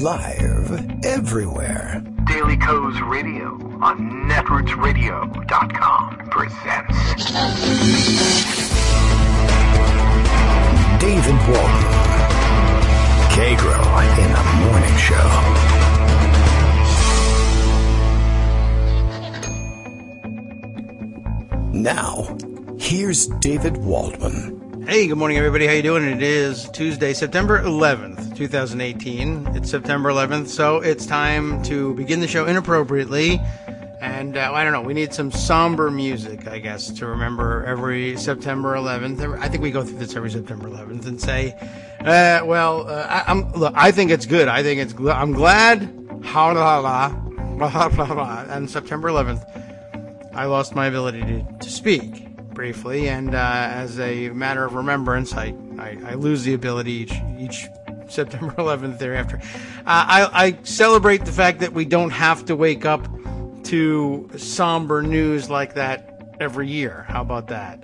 Live everywhere. Daily Co's Radio on netrootsradio.com presents David Waldman. Kagro in the Morning Show. Now, here's David Waldman. Hey, good morning, everybody. How you doing? It is Tuesday, September 11th, 2018. It's September 11th, so it's time to begin the show inappropriately. And, I don't know, we need some somber music, I guess, to remember every September 11th. I think we go through this every September 11th and say, I think it's good. I'm glad, on September 11th, I lost my ability to speak. Briefly, and as a matter of remembrance, I lose the ability each September 11th thereafter. I celebrate the fact that we don't have to wake up to somber news like that every year. How about that?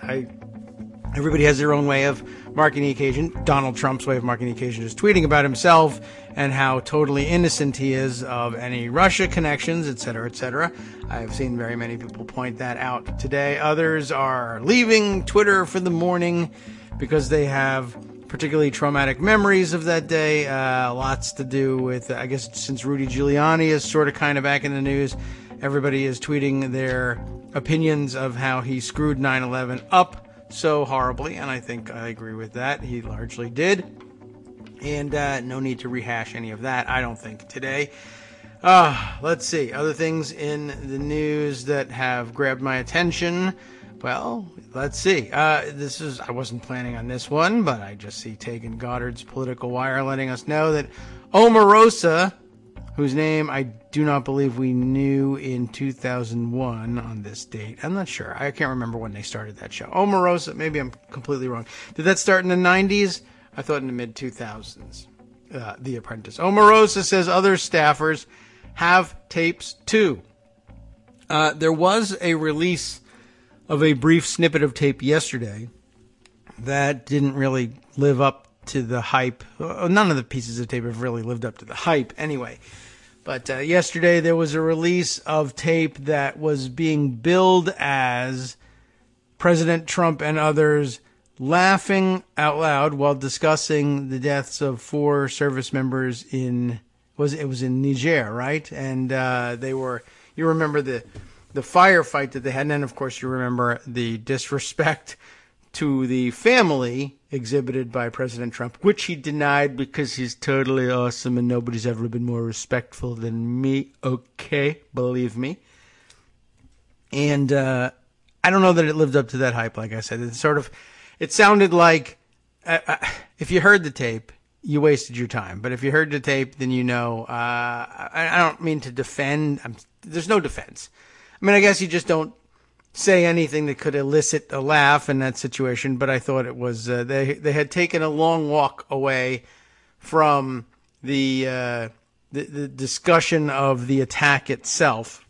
Everybody has their own way of marking the occasion. Donald Trump's way of marking the occasion is tweeting about himself and how totally innocent he is of any Russia connections, etc., etc. I've seen very many people point that out today. Others are leaving Twitter for the morning because they have particularly traumatic memories of that day. Lots to do with, I guess, since Rudy Giuliani is sort of kind of back in the news, everybody is tweeting their opinions of how he screwed 9/11 up so horribly, and I think I agree with that. He largely did. And no need to rehash any of that, I don't think, today. Let's see. Other things in the news that have grabbed my attention. Well, let's see. I wasn't planning on this one, but I just see Tegan Goddard's Political Wire letting us know that Omarosa, whose name I do not believe we knew in 2001 on this date. I'm not sure. I can't remember when they started that show. Omarosa, maybe I'm completely wrong. Did that start in the 90s? I thought in the mid-2000s. The Apprentice. Omarosa says other staffers have tapes too. There was a release of a brief snippet of tape yesterday that didn't really live up to the hype. None of the pieces of tape have really lived up to the hype anyway. But yesterday there was a release of tape that was being billed as President Trump and others laughing out loud while discussing the deaths of 4 service members it was in Niger, right? And you remember the firefight that they had, and then of course you remember the disrespect to the family exhibited by President Trump, which he denied because he's totally awesome and nobody's ever been more respectful than me. Okay, believe me. And I don't know that it lived up to that hype, like I said. It sounded like, if you heard the tape, you wasted your time. But if you heard the tape, then you know, I don't mean to defend. There's no defense. I mean, I guess you just don't say anything that could elicit a laugh in that situation. But I thought it was, they had taken a long walk away from the discussion of the attack itself.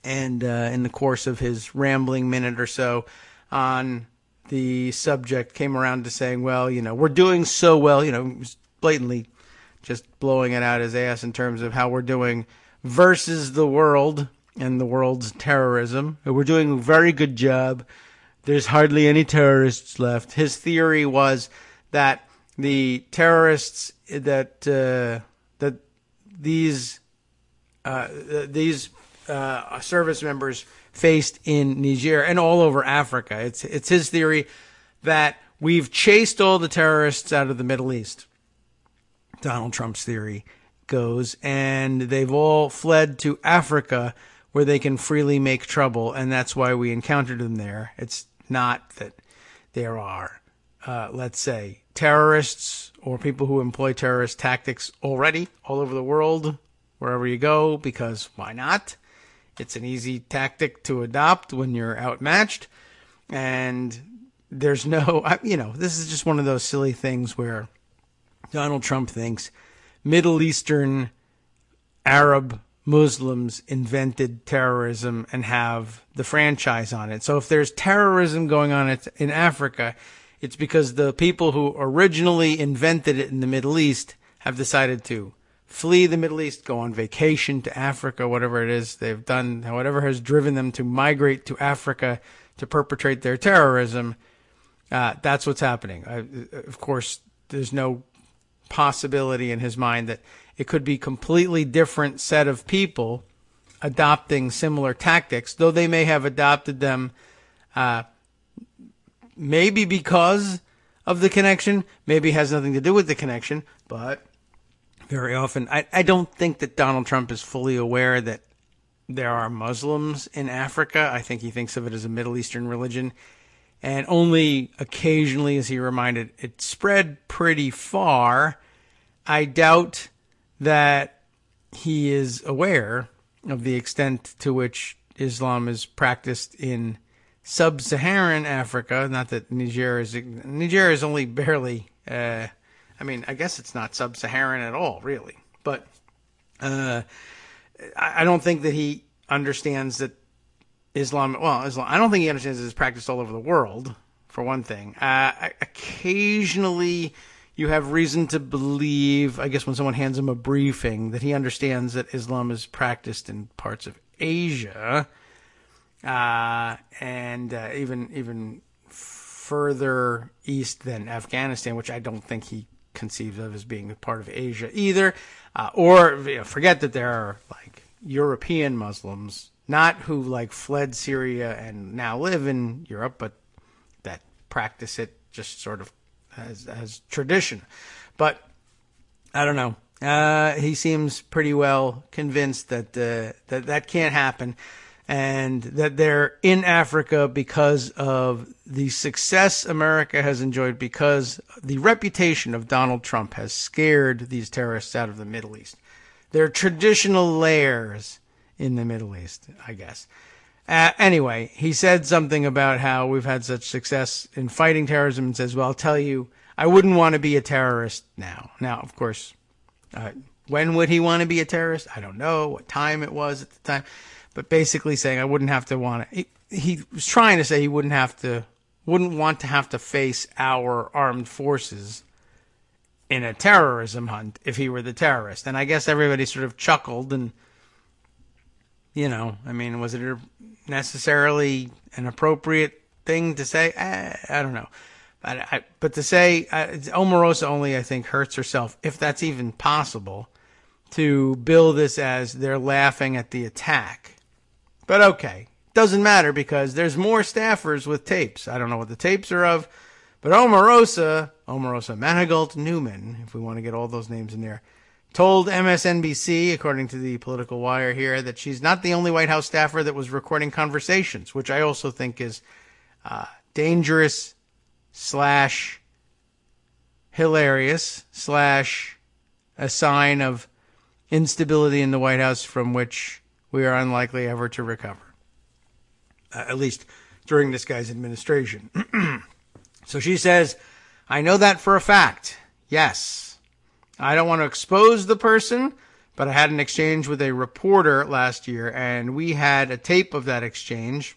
And in the course of his rambling minute or so on the subject, came around to saying, well, we're doing so well, he was blatantly just blowing it out his ass in terms of how we're doing versus the world and the world's terrorism. We're doing a very good job. There's hardly any terrorists left. His theory was that the terrorists that these service members faced in Niger and all over Africa. It's his theory that we've chased all the terrorists out of the Middle East. Donald Trump's theory goes, and they've all fled to Africa where they can freely make trouble, and that's why we encountered them there. It's not that there are, let's say, terrorists or people who employ terrorist tactics already all over the world, wherever you go, because why not? It's an easy tactic to adopt when you're outmatched. And there's no, this is just one of those silly things where Donald Trump thinks Middle Eastern Arab Muslims invented terrorism and have the franchise on it. So if there's terrorism going on in Africa, it's because the people who originally invented it in the Middle East have decided to flee the Middle East, go on vacation to Africa, whatever it is they've done, whatever has driven them to migrate to Africa to perpetrate their terrorism. That's what's happening. Of course, there's no possibility in his mind that it could be completely different set of people adopting similar tactics, though they may have adopted them maybe because of the connection, maybe has nothing to do with the connection, but very often, I don't think that Donald Trump is fully aware that there are Muslims in Africa. I think he thinks of it as a Middle Eastern religion, and only occasionally is he reminded it spread pretty far. I doubt that he is aware of the extent to which Islam is practiced in sub-Saharan Africa. Not that Niger is only barely, I guess it's not sub-Saharan at all, really. But I don't think that he understands that Islam, I don't think he understands that it's practiced all over the world, for one thing. Occasionally, you have reason to believe, I guess when someone hands him a briefing, that he understands that Islam is practiced in parts of Asia, and even further east than Afghanistan, which I don't think he conceives of as being a part of Asia either. Forget that there are like European Muslims, not who like fled Syria and now live in Europe, but that practice it just sort of as tradition. But I don't know. He seems pretty well convinced that that can't happen, and that they're in Africa because of the success America has enjoyed, because the reputation of Donald Trump has scared these terrorists out of the Middle East. They're traditional lairs in the Middle East, I guess. Anyway, he said something about how we've had such success in fighting terrorism, and says, well, I'll tell you, I wouldn't want to be a terrorist now. Now, of course, when would he want to be a terrorist? I don't know what time it was at the time. But basically saying I wouldn't have to want to. He was trying to say he wouldn't want to have to face our armed forces in a terrorism hunt if he were the terrorist. And I guess everybody sort of chuckled, and was it necessarily an appropriate thing to say? I don't know. But to say Omarosa only, I think, hurts herself, if that's even possible, to bill this as they're laughing at the attack. But okay, doesn't matter, because there's more staffers with tapes. I don't know what the tapes are of, but Omarosa Manigault Newman, if we want to get all those names in there, told MSNBC, according to the Political Wire here, that she's not the only White House staffer that was recording conversations, which I also think is dangerous / hilarious / a sign of instability in the White House from which we are unlikely ever to recover, at least during this guy's administration. So she says, I know that for a fact. Yes. I don't want to expose the person, but I had an exchange with a reporter last year, and we had a tape of that exchange.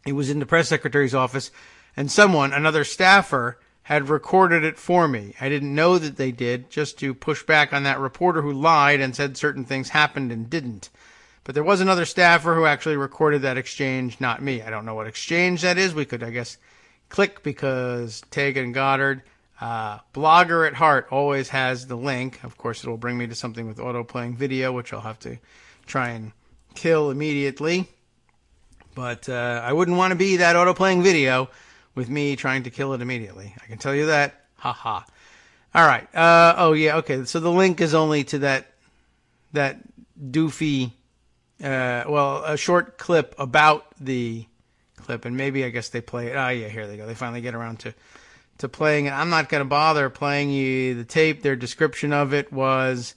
It was in the press secretary's office, and another staffer, had recorded it for me. I didn't know that they did, just to push back on that reporter who lied and said certain things happened and didn't. But there was another staffer who actually recorded that exchange, not me. I don't know what exchange that is. We could, I guess, click, because Tegan Goddard, blogger at heart, always has the link. Of course, it will bring me to something with auto-playing video, which I'll have to try and kill immediately. But I wouldn't want to be that auto-playing video with me trying to kill it immediately. I can tell you that. Ha ha. All right. Okay. So the link is only to that doofy, a short clip about the clip, and maybe I guess they play it. Oh yeah, here they go. They finally get around to playing it. I'm not going to bother playing you the tape. Their description of it was,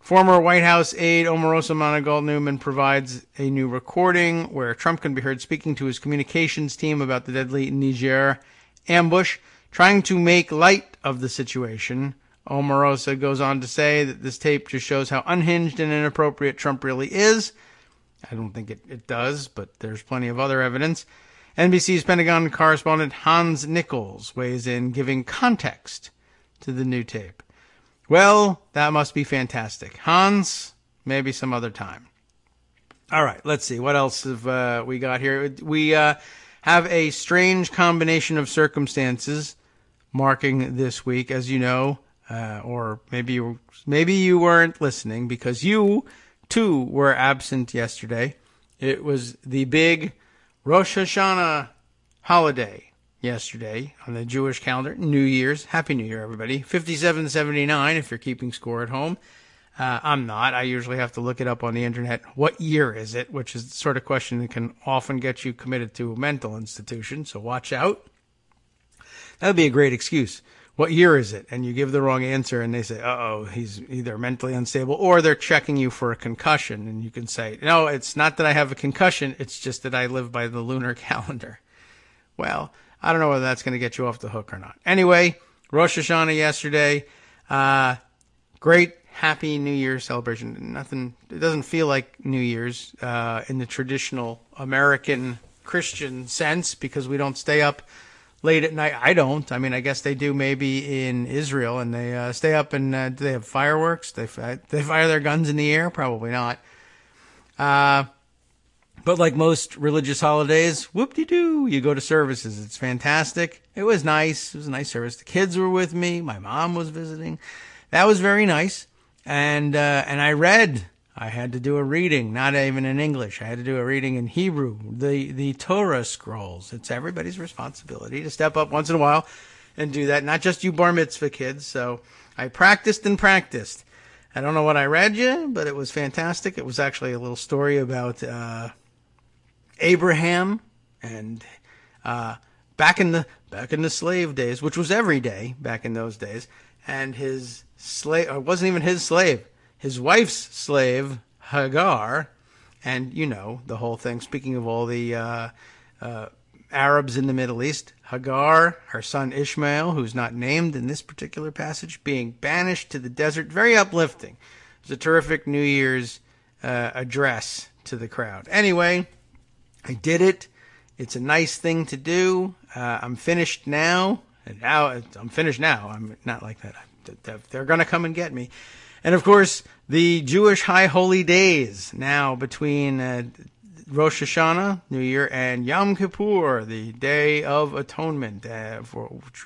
former White House aide Omarosa Manigault Newman provides a new recording where Trump can be heard speaking to his communications team about the deadly Niger ambush, trying to make light of the situation. Omarosa goes on to say that this tape just shows how unhinged and inappropriate Trump really is. I don't think it does, but there's plenty of other evidence. NBC's Pentagon correspondent Hans Nichols weighs in, giving context to the new tape. Well, that must be fantastic. Hans, maybe some other time. All right, let's see. What else have we got here? We have a strange combination of circumstances marking this week, as you know, or maybe you weren't listening because you, too, were absent yesterday. It was the big Rosh Hashanah holiday yesterday on the Jewish calendar. New Year's. Happy New Year, everybody. 5779 if you're keeping score at home. I'm not. I usually have to look it up on the internet. What year is it? Which is the sort of question that can often get you committed to a mental institution, so watch out. That would be a great excuse. What year is it? And you give the wrong answer, and they say, uh-oh, he's either mentally unstable, or they're checking you for a concussion, and you can say, no, it's not that I have a concussion, it's just that I live by the lunar calendar. Well, I don't know whether that's going to get you off the hook or not. Anyway, Rosh Hashanah yesterday. Great, happy New Year celebration. It doesn't feel like New Year's in the traditional American Christian sense because we don't stay up late at night. I don't. I mean, I guess they do maybe in Israel, and they stay up and do they have fireworks? They fire their guns in the air? Probably not. But like most religious holidays, whoop-de-doo, you go to services. It's fantastic. It was nice. It was a nice service. The kids were with me. My mom was visiting. That was very nice. And I read. I had to do a reading, not even in English. I had to do a reading in Hebrew, the Torah scrolls. It's everybody's responsibility to step up once in a while and do that, not just you bar mitzvah kids. So I practiced and practiced. I don't know what I read you, but it was fantastic. It was actually a little story about Abraham and back in the slave days, which was every day back in those days, and his slave, it wasn't even his slave, his wife's slave, Hagar, and you know the whole thing. Speaking of all the Arabs in the Middle East, Hagar, her son Ishmael, who's not named in this particular passage, being banished to the desert. Very uplifting. It was a terrific New Year's address to the crowd. Anyway, I did it. It's a nice thing to do. I'm finished now. I'm finished now. I'm not like that. They're going to come and get me. And of course, the Jewish High Holy Days now between Rosh Hashanah, New Year, and Yom Kippur, the Day of Atonement, for which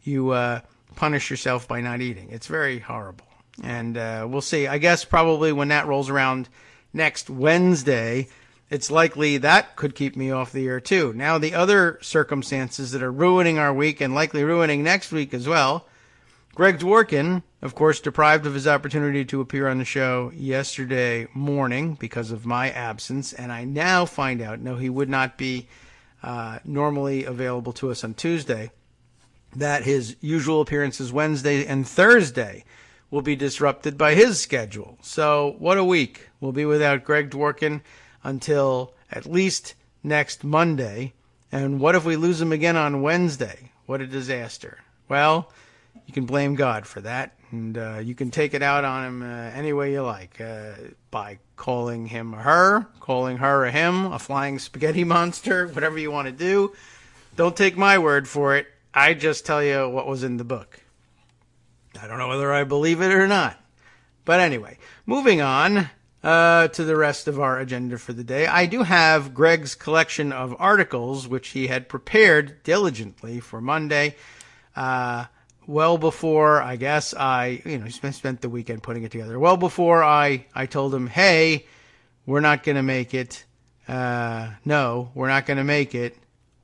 you punish yourself by not eating. It's very horrible. And we'll see. I guess probably when that rolls around next Wednesday, it's likely that could keep me off the air too. Now, the other circumstances that are ruining our week and likely ruining next week as well. Greg Dworkin, of course, deprived of his opportunity to appear on the show yesterday morning because of my absence, and I now find out, no, he would not be normally available to us on Tuesday, that his usual appearances Wednesday and Thursday will be disrupted by his schedule. So, what a week. We'll be without Greg Dworkin until at least next Monday. And what if we lose him again on Wednesday? What a disaster. Well, you can blame God for that, and you can take it out on him any way you like, by calling him a her, calling her a him, a flying spaghetti monster, whatever you want to do. Don't take my word for it. I just tell you what was in the book. I don't know whether I believe it or not. But anyway, moving on to the rest of our agenda for the day. I do have Greg's collection of articles, which he had prepared diligently for Monday. Well before, I guess, he spent the weekend putting it together. Well before I told him, hey, we're not going to make it. No, we're not going to make it.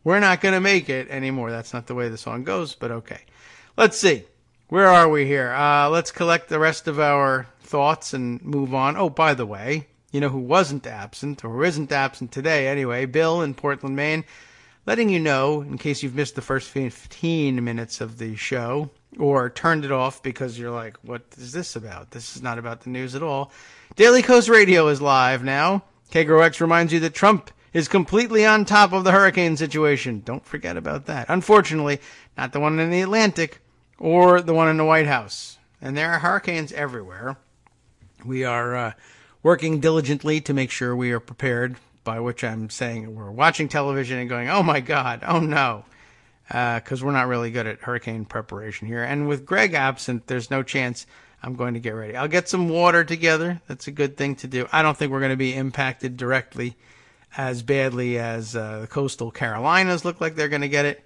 We're not going to make it anymore. That's not the way the song goes, but okay. Let's see. Where are we here? Let's collect the rest of our thoughts and move on. Oh, by the way, you know who wasn't absent, or who isn't absent today anyway? Bill in Portland, Maine. Letting you know, in case you've missed the first 15 minutes of the show, or turned it off because you're like, what is this about? This is not about the news at all. Daily Coast Radio is live now. Kagro X reminds you that Trump is completely on top of the hurricane situation. Don't forget about that. Unfortunately, not the one in the Atlantic or the one in the White House. And there are hurricanes everywhere. We are working diligently to make sure we are prepared, by which I'm saying we're watching television and going, oh my God, oh no, because we're not really good at hurricane preparation here. And with Greg absent, there's no chance I'm going to get ready. I'll get some water together. That's a good thing to do. I don't think we're going to be impacted directly as badly as the coastal Carolinas look like they're going to get it.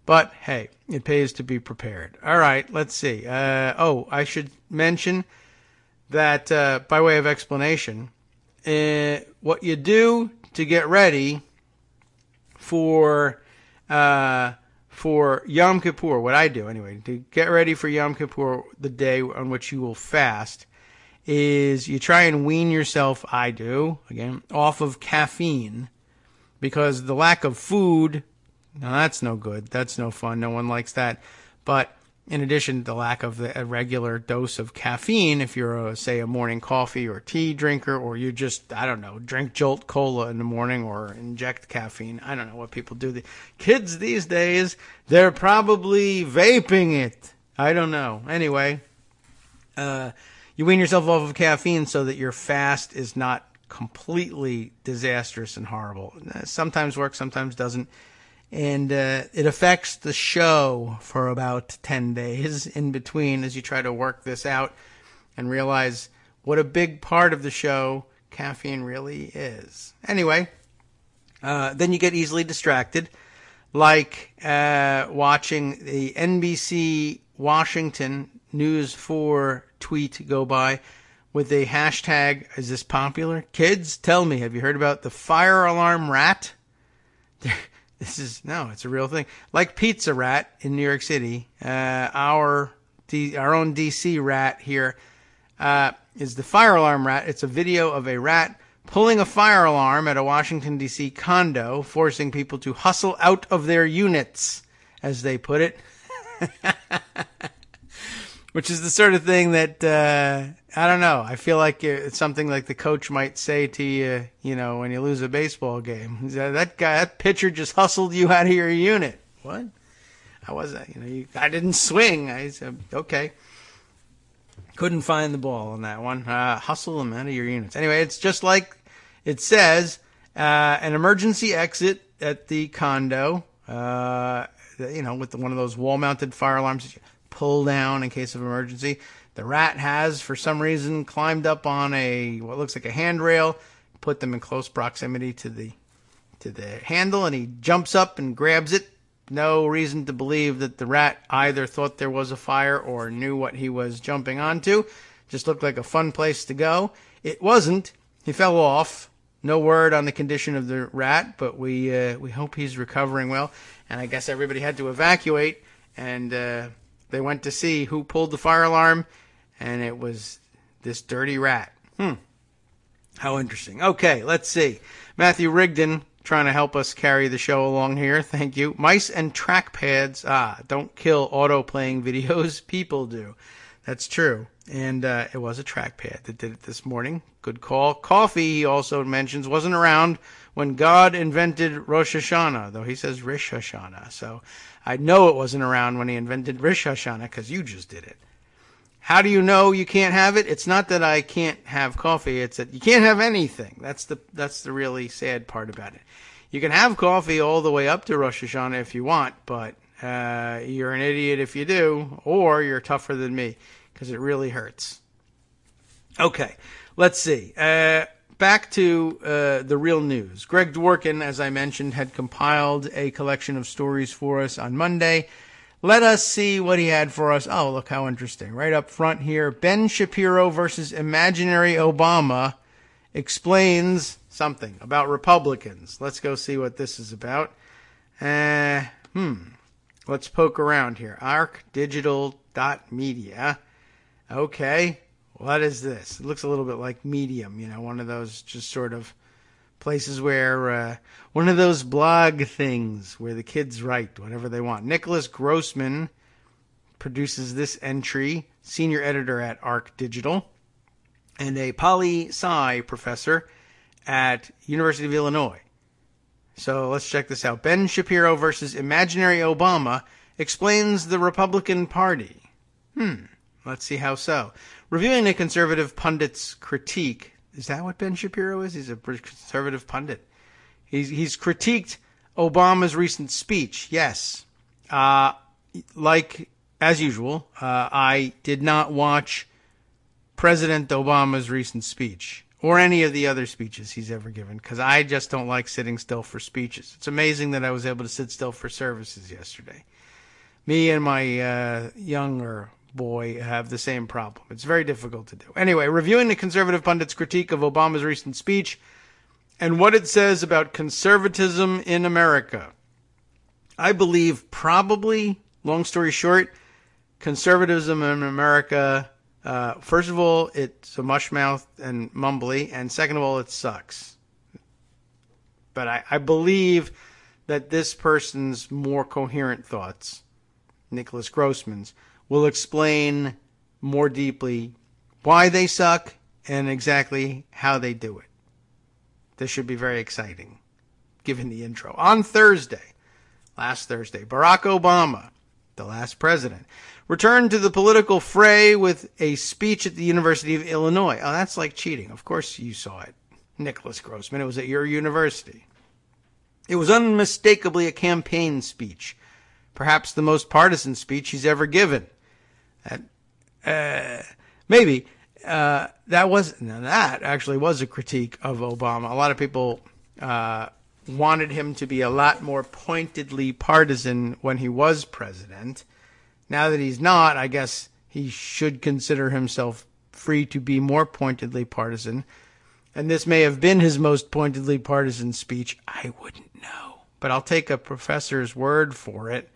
But, hey, it pays to be prepared. All right, let's see. I should mention that, by way of explanation, what you do to get ready for Yom Kippur, what I do anyway, to get ready for Yom Kippur, the day on which you will fast, is you try and wean yourself, I do, again, off of caffeine, because the lack of food, now that's no good, that's no fun, no one likes that, but in addition, the lack of a regular dose of caffeine, if you're, say, a morning coffee or tea drinker, or you just, I don't know, drink Jolt Cola in the morning or inject caffeine. I don't know what people do. The kids these days, they're probably vaping it. I don't know. Anyway, you wean yourself off of caffeine so that your fast is not completely disastrous and horrible. Sometimes works, sometimes doesn't. And it affects the show for about 10 days in between as you try to work this out and realize what a big part of the show caffeine really is. Anyway, then you get easily distracted, like watching the NBC Washington News 4 tweet go by with a hashtag, is this popular? Kids, tell me, have you heard about the fire alarm rat? It's a real thing. Like Pizza Rat in New York City, our own DC rat here is the fire alarm rat. It's a video of a rat pulling a fire alarm at a Washington, D.C. condo, forcing people to hustle out of their units, as they put it. Which is the sort of thing that, I don't know, I feel like it's something like the coach might say to you, when you lose a baseball game. That pitcher just hustled you out of your unit. What? I wasn't, I didn't swing. I said, okay. Couldn't find the ball on that one. Hustle them out of your units. Anyway, it's just like it says, an emergency exit at the condo, with one of those wall-mounted fire alarms that you pull down in case of emergency. The rat has, for some reason, climbed up on what looks like a handrail, put them in close proximity to the handle, and he jumps up and grabs it. No reason to believe that the rat either thought there was a fire or knew what he was jumping onto. Just looked like a fun place to go. It wasn't. He fell off. No word on the condition of the rat, but we hope he's recovering well. And I guess everybody had to evacuate, and they went to see who pulled the fire alarm, and it was this dirty rat. How interesting. Okay, let's see. Matthew Rigdon trying to help us carry the show along here. Thank you. Mice and trackpads. Don't kill auto-playing videos. People do. That's true. And it was a trackpad that did it this morning. Good call. Coffee, he also mentions, wasn't around when God invented Rosh Hashanah, though he says Rish Hashanah. So I know it wasn't around when he invented Rish Hashanah because you just did it. How do you know you can't have it? It's not that I can't have coffee. It's that you can't have anything. That's the really sad part about it. You can have coffee all the way up to Rosh Hashanah if you want, but you're an idiot if you do, or you're tougher than me because it really hurts. Okay, let's see. Back to the real news. Greg Dworkin, as I mentioned, had compiled a collection of stories for us on Monday. Let us see what he had for us. Oh, look how interesting. Right up front here, Ben Shapiro versus imaginary Obama explains something about Republicans. Let's go see what this is about. Let's poke around here. arcdigital.media. Okay. What is this? It looks a little bit like Medium, one of those just sort of places where, one of those blog things where the kids write whatever they want. Nicholas Grossman produces this entry, senior editor at Arc Digital, and a poli-sci professor at University of Illinois. So let's check this out. Ben Shapiro versus imaginary Obama explains the Republican Party. Let's see how so. Reviewing a conservative pundit's critique. Is that what Ben Shapiro is? He's a conservative pundit. He's critiqued Obama's recent speech. Yes. Like, as usual, I did not watch President Obama's recent speech, or any of the other speeches he's ever given, because I just don't like sitting still for speeches. It's amazing that I was able to sit still for services yesterday. Me and my younger boy have the same problem. It's very difficult to do. Anyway, reviewing the conservative pundit's critique of Obama's recent speech and what it says about conservatism in America. I believe probably, long story short, conservatism in America, first of all, it's a mushmouth and mumbly, and second of all, it sucks. But I believe that this person's more coherent thoughts, Nicholas Grossman's, will explain more deeply why they suck and exactly how they do it. This should be very exciting, given the intro. On Thursday, last Thursday, Barack Obama, the last president, returned to the political fray with a speech at the University of Illinois. Oh, that's like cheating. Of course you saw it, Nicholas Grossman. It was at your university. It was unmistakably a campaign speech, perhaps the most partisan speech he's ever given. Maybe that actually was a critique of Obama. A lot of people wanted him to be a lot more pointedly partisan when he was president. Now that he's not, I guess he should consider himself free to be more pointedly partisan. And this may have been his most pointedly partisan speech. I wouldn't know. But I'll take a professor's word for it.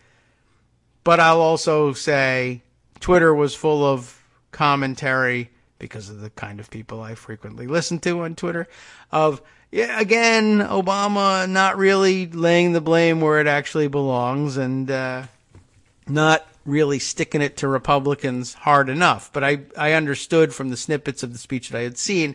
But I'll also say Twitter was full of commentary, because of the kind of people I frequently listen to on Twitter, of, yeah, again, Obama not really laying the blame where it actually belongs and not really sticking it to Republicans hard enough. But I understood from the snippets of the speech that I had seen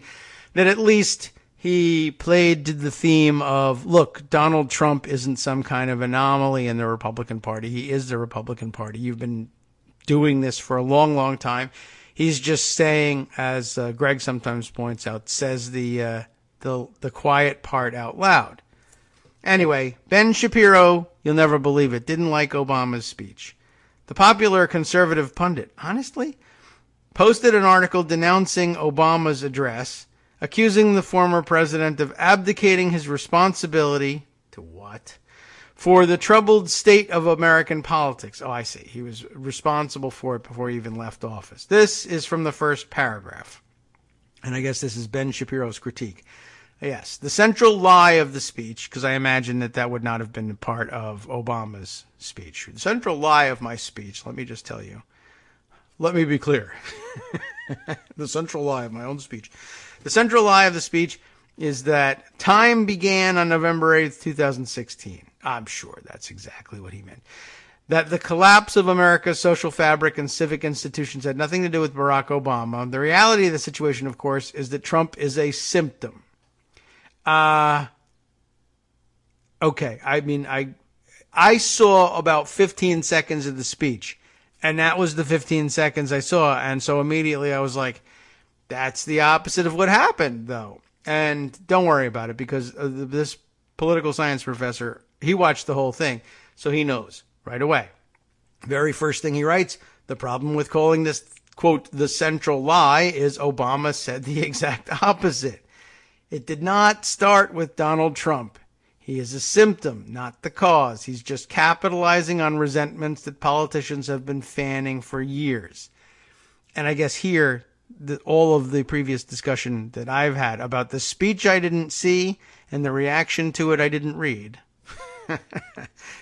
that at least he played to the theme of, look, Donald Trump isn't some kind of anomaly in the Republican Party. He is the Republican Party. You've been doing this for a long, long time. He's just saying, as Greg sometimes points out, says the quiet part out loud. Anyway, Ben Shapiro, you'll never believe it, didn't like Obama's speech. The popular conservative pundit, honestly, posted an article denouncing Obama's address, accusing the former president of abdicating his responsibility to what? For the troubled state of American politics. Oh, I see. He was responsible for it before he even left office. This is from the first paragraph. And I guess this is Ben Shapiro's critique. Yes, the central lie of the speech, because I imagine that would not have been part of Obama's speech. The central lie of my speech, let me just tell you. Let me be clear. The central lie of my own speech. The central lie of the speech is that time began on November 8th, 2016. I'm sure that's exactly what he meant. That the collapse of America's social fabric and civic institutions had nothing to do with Barack Obama. The reality of the situation, of course, is that Trump is a symptom. Okay. I mean, I saw about 15 seconds of the speech, and that was the 15 seconds I saw. And so immediately I was like, that's the opposite of what happened, though. And don't worry about it, because this political science professor, he watched the whole thing, so he knows right away. Very first thing he writes, the problem with calling this, quote, the central lie is Obama said the exact opposite. It did not start with Donald Trump. He is a symptom, not the cause. He's just capitalizing on resentments that politicians have been fanning for years. And I guess here, all of the previous discussion that I've had about the speech I didn't see and the reaction to it I didn't read.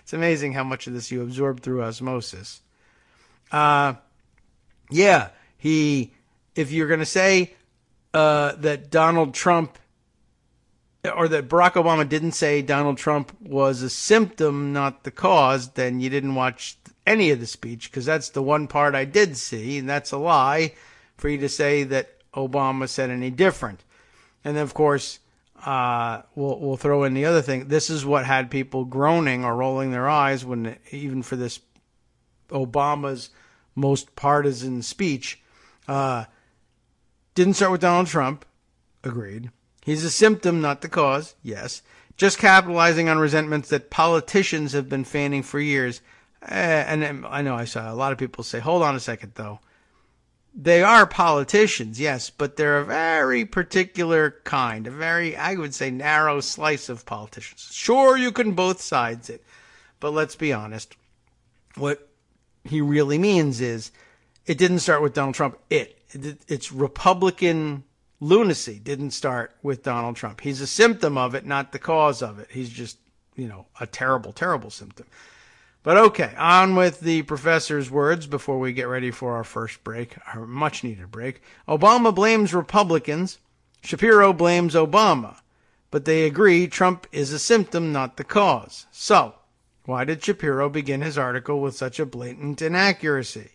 It's amazing how much of this you absorb through osmosis. If you're going to say that Donald Trump, or that Barack Obama didn't say Donald Trump was a symptom, not the cause, then you didn't watch any of the speech, because that's the one part I did see, and that's a lie for you to say that Obama said any different. And then, of course, we'll throw in the other thing. This is what had people groaning or rolling their eyes when, even for this Obama's most partisan speech, didn't start with Donald Trump. Agreed. He's a symptom, not the cause. Yes. Just capitalizing on resentments that politicians have been fanning for years. And I know I saw a lot of people say, hold on a second, though. they are politicians, yes, but they're a very particular kind, a very, I would say, narrow slice of politicians. Sure, you can both sides it, but let's be honest. What he really means is it didn't start with Donald Trump. It's Republican lunacy didn't start with Donald Trump. He's a symptom of it, not the cause of it. He's just, a terrible, terrible symptom. But okay, on with the professor's words before we get ready for our first break, our much-needed break. Obama blames Republicans. Shapiro blames Obama. But they agree Trump is a symptom, not the cause. So, why did Shapiro begin his article with such a blatant inaccuracy?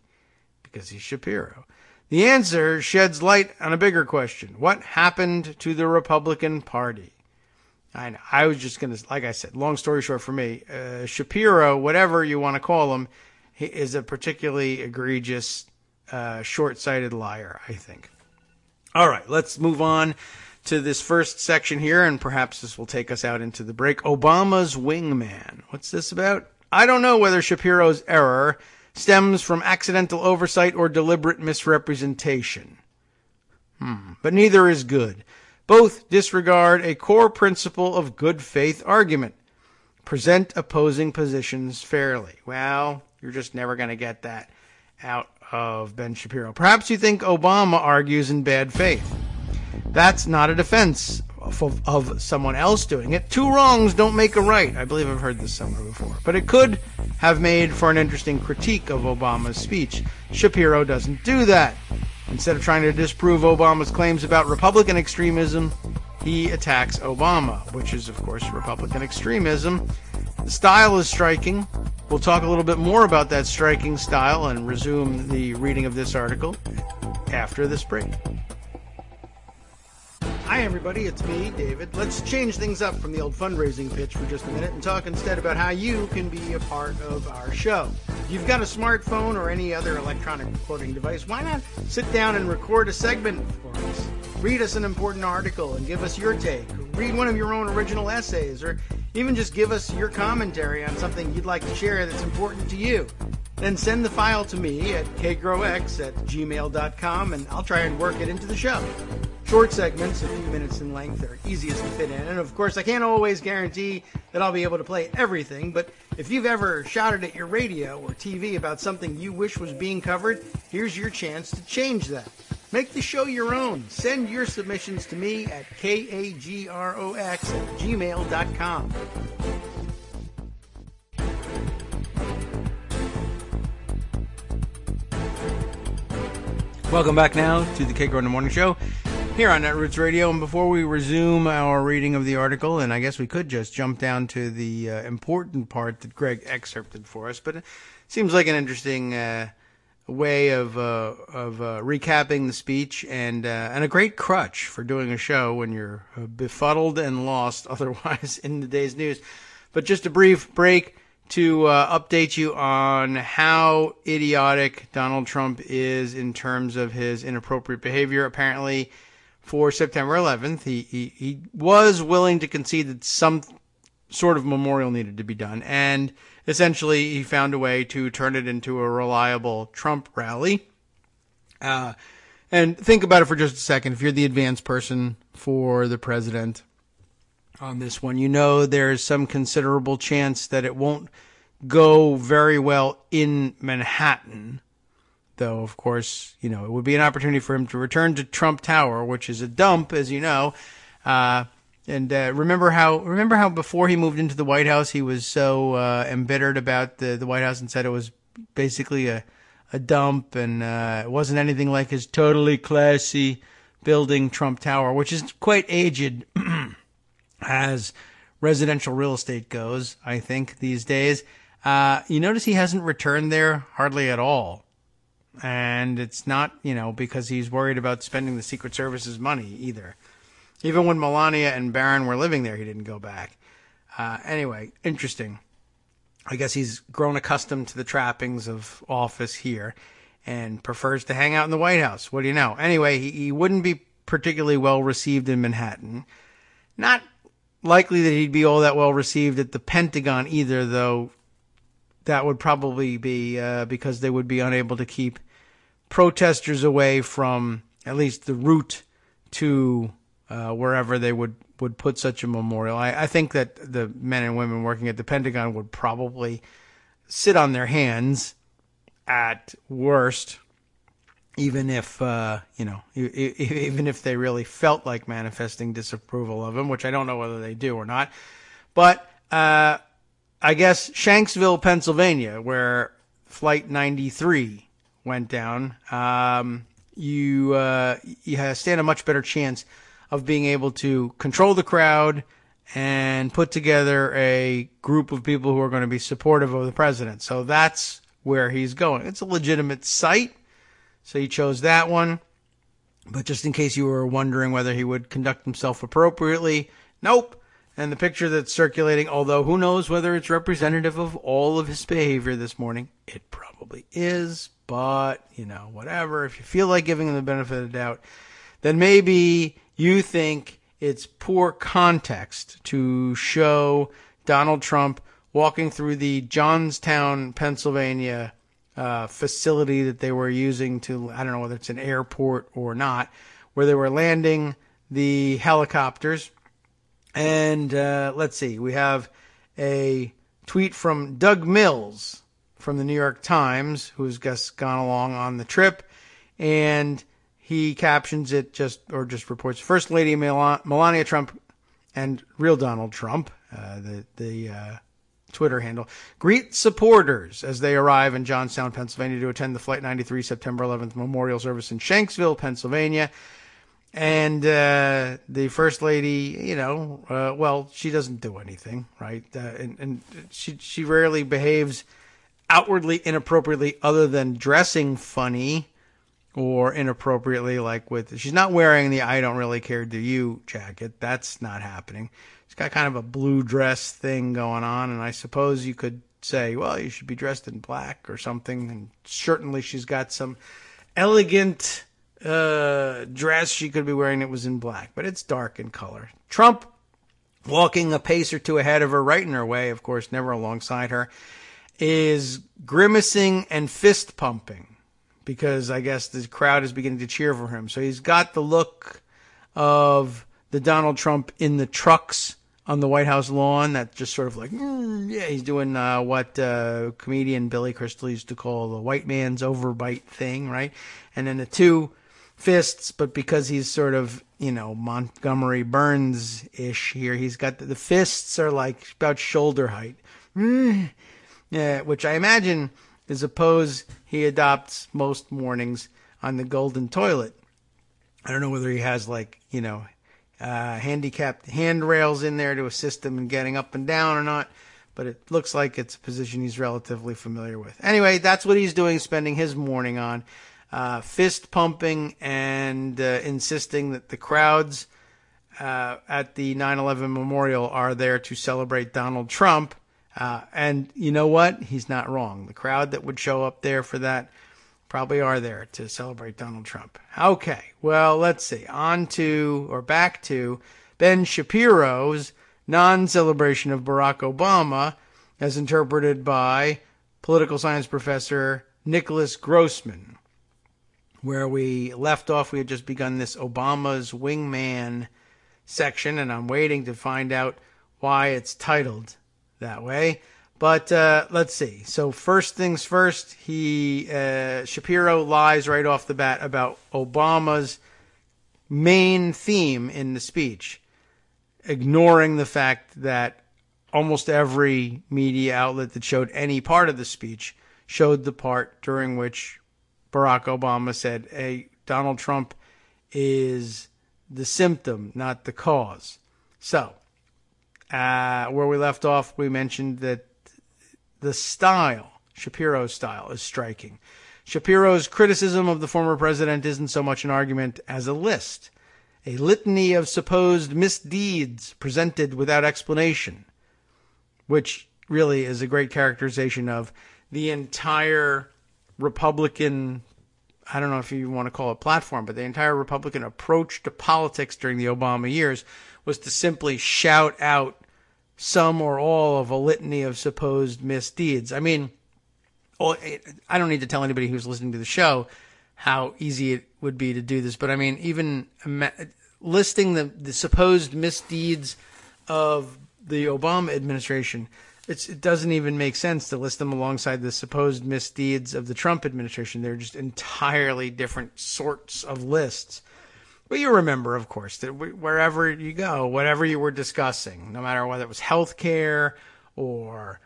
Because he's Shapiro. The answer sheds light on a bigger question. What happened to the Republican Party? I know. I was just going to, like I said, long story short for me, Shapiro, whatever you want to call him, he is a particularly egregious, short-sighted liar, I think. All right, let's move on to this first section here, and perhaps this will take us out into the break. Obama's wingman. What's this about? I don't know whether Shapiro's error stems from accidental oversight or deliberate misrepresentation. But neither is good. Both disregard a core principle of good faith argument. Present opposing positions fairly. Well, you're just never going to get that out of Ben Shapiro. Perhaps you think Obama argues in bad faith. That's not a defense of someone else doing it. Two wrongs don't make a right. I believe I've heard this somewhere before. But it could have made for an interesting critique of Obama's speech. Shapiro doesn't do that. Instead of trying to disprove Obama's claims about Republican extremism, he attacks Obama, which is, of course, Republican extremism. The style is striking. We'll talk a little bit more about that striking style and resume the reading of this article after this break. Hi, everybody. It's me, David. Let's change things up from the old fundraising pitch for just a minute and talk instead about how you can be a part of our show. If you've got a smartphone or any other electronic recording device, why not sit down and record a segment for us? Read us an important article and give us your take. Read one of your own original essays, or even just give us your commentary on something you'd like to share that's important to you. Then send the file to me at kagrox@gmail.com, and I'll try and work it into the show. Short segments, a few minutes in length, are easiest to fit in. And of course, I can't always guarantee that I'll be able to play everything, but if you've ever shouted at your radio or TV about something you wish was being covered, here's your chance to change that. Make the show your own. Send your submissions to me at kagrox@gmail.com. Welcome back now to the Kagro in the Morning Show here on Netroots Radio. And before we resume our reading of the article, and I guess we could just jump down to the important part that Greg excerpted for us, but it seems like an interesting way of recapping the speech and a great crutch for doing a show when you're befuddled and lost otherwise in the day's news. But just a brief break to update you on how idiotic Donald Trump is in terms of his inappropriate behavior. Apparently, for September 11th, he was willing to concede that some sort of memorial needed to be done, and essentially he found a way to turn it into a reliable Trump rally. And think about it for just a second. If you're the advance person for the president on this one, you know there's some considerable chance that it won't go very well in Manhattan. Though, of course, it would be an opportunity for him to return to Trump Tower, which is a dump, as you know. And remember how before he moved into the White House, he was so embittered about the White House and said it was basically a dump, and it wasn't anything like his totally classy building, Trump Tower, which is quite aged as residential real estate goes, I think, these days. You notice he hasn't returned there hardly at all. And it's not, because he's worried about spending the Secret Service's money either. Even when Melania and Barron were living there, he didn't go back. Anyway, interesting. I guess he's grown accustomed to the trappings of office here and prefers to hang out in the White House. What do you know? Anyway, he wouldn't be particularly well received in Manhattan. Not likely that he'd be all that well received at the Pentagon either, though that would probably be because they would be unable to keep protesters away from at least the route to wherever they would put such a memorial. I think that the men and women working at the Pentagon would probably sit on their hands at worst, even if even if they really felt like manifesting disapproval of him, which I don't know whether they do or not. But I guess Shanksville, Pennsylvania, where Flight 93 went down, you stand a much better chance of being able to control the crowd and put together a group of people who are going to be supportive of the president. So that's where he's going. It's a legitimate site, so he chose that one. But just in case you were wondering whether he would conduct himself appropriately, nope. And the picture that's circulating, although who knows whether it's representative of all of his behavior this morning, it probably is. But, whatever. If you feel like giving him the benefit of the doubt, then maybe you think it's poor context to show Donald Trump walking through the Johnstown, Pennsylvania facility that they were using to, I don't know whether it's an airport or not, where they were landing the helicopters. And let's see, we have a tweet from Doug Mills from the New York Times, who's just gone along on the trip, and he captions it just reports First Lady Melania Trump and real Donald Trump, the Twitter handle, greet supporters as they arrive in Johnstown, Pennsylvania to attend the Flight 93 September 11th memorial service in Shanksville, Pennsylvania. And the First Lady, well, she doesn't do anything, right? And she rarely behaves outwardly inappropriately other than dressing funny or inappropriately, she's not wearing the I don't really care, do you jacket. That's not happening. She's got kind of a blue dress thing going on, and I suppose you could say, well, you should be dressed in black or something. And certainly she's got some elegant dress she could be wearing that was in black, but it's dark in color. Trump walking a pace or two ahead of her, right in her way, of course, never alongside her, is grimacing and fist pumping because I guess the crowd is beginning to cheer for him. So he's got the look of the Donald Trump in the trucks on the White House lawn. That's just sort of like, he's doing what comedian Billy Crystal used to call the white man's overbite thing, right? And then the two fists, but because he's sort of, Montgomery Burns-ish here, he's got the fists are like about shoulder height. Yeah, which I imagine is a pose he adopts most mornings on the golden toilet. I don't know whether he has handicapped handrails in there to assist him in getting up and down or not, but it looks like it's a position he's relatively familiar with. Anyway, that's what he's doing, spending his morning on. Fist pumping and insisting that the crowds at the 9/11 memorial are there to celebrate Donald Trump. And you know what? He's not wrong. The crowd that would show up there for that probably are there to celebrate Donald Trump. Okay, well, let's see. Back to Ben Shapiro's non-celebration of Barack Obama as interpreted by political science professor Nicholas Grossman. Where we left off, we had just begun this Obama's Wingman section, and I'm waiting to find out why it's titled that way. But let's see. So first things first, Shapiro lies right off the bat about Obama's main theme in the speech, ignoring the fact that almost every media outlet that showed any part of the speech showed the part during which Barack Obama said, hey, Donald Trump is the symptom, not the cause. So, where we left off, we mentioned that the style, Shapiro's style, is striking. Shapiro's criticism of the former president isn't so much an argument as a list, a litany of supposed misdeeds presented without explanation, which really is a great characterization of the entire Republican, I don't know if you want to call it platform, but the entire Republican approach to politics during the Obama years was to simply shout out some or all of a litany of supposed misdeeds. I mean, I don't need to tell anybody who's listening to the show how easy it would be to do this. But I mean, even listing the supposed misdeeds of the Obama administration, it doesn't even make sense to list them alongside the supposed misdeeds of the Trump administration. They're just entirely different sorts of lists. But you remember, of course, that wherever you go, whatever you were discussing, no matter whether it was healthcare or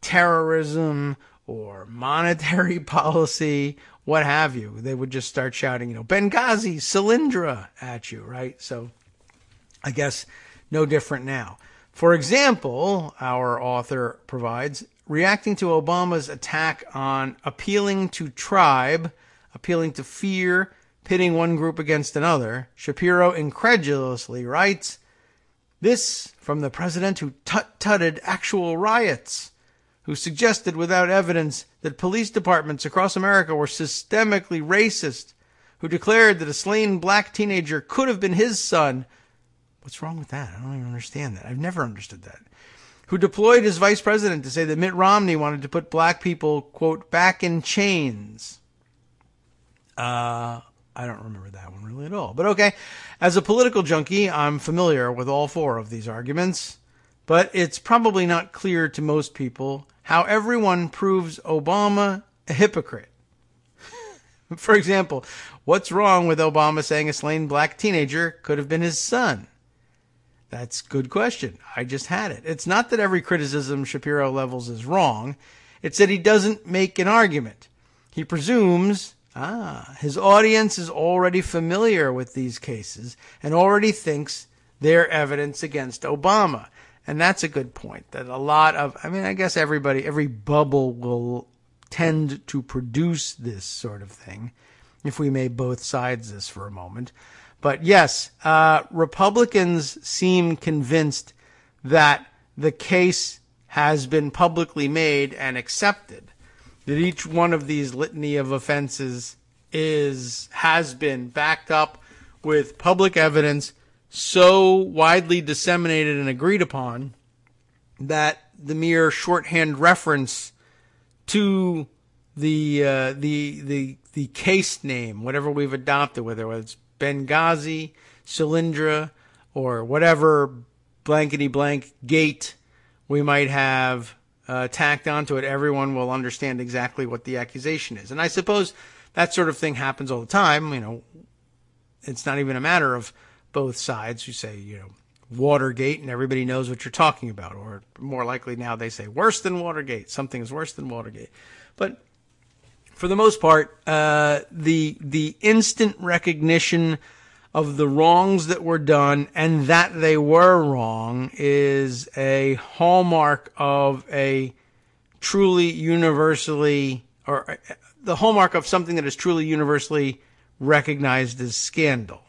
terrorism or monetary policy, what have you, they would just start shouting, Benghazi, Solyndra at you, right? So I guess no different now. For example, our author provides, reacting to Obama's attack on appealing to tribe, appealing to fear, pitting one group against another, Shapiro incredulously writes, this from the president who tut-tutted actual riots, who suggested without evidence that police departments across America were systemically racist, who declared that a slain black teenager could have been his son. What's wrong with that? I don't even understand that. I've never understood that. Who deployed his vice president to say that Mitt Romney wanted to put black people, quote, back in chains. I don't remember that one really at all. But okay, as a political junkie, I'm familiar with all four of these arguments, but it's probably not clear to most people how everyone proves Obama a hypocrite. For example, what's wrong with Obama saying a slain black teenager could have been his son? That's a good question. I just had it. It's not that every criticism Shapiro levels is wrong. It's that he doesn't make an argument. He presumes, his audience is already familiar with these cases and already thinks they're evidence against Obama. And that's a good point. That a lot of, I guess every bubble will tend to produce this sort of thing, if we may both sides this for a moment. But yes, Republicans seem convinced that the case has been publicly made and accepted, that each one of these litany of offenses has been backed up with public evidence so widely disseminated and agreed upon that the mere shorthand reference to the case name, whatever we've adopted, whether it's Benghazi, Solyndra, or whatever blankety blank gate we might have tacked onto it, everyone will understand exactly what the accusation is. And I suppose that sort of thing happens all the time. It's not even a matter of both sides. You say, Watergate, and everybody knows what you're talking about. Or more likely now they say worse than Watergate. Something is worse than Watergate. But for the most part, the instant recognition of the wrongs that were done and that they were wrong is a hallmark of a truly universally, or the hallmark of something that is truly universally recognized as scandal.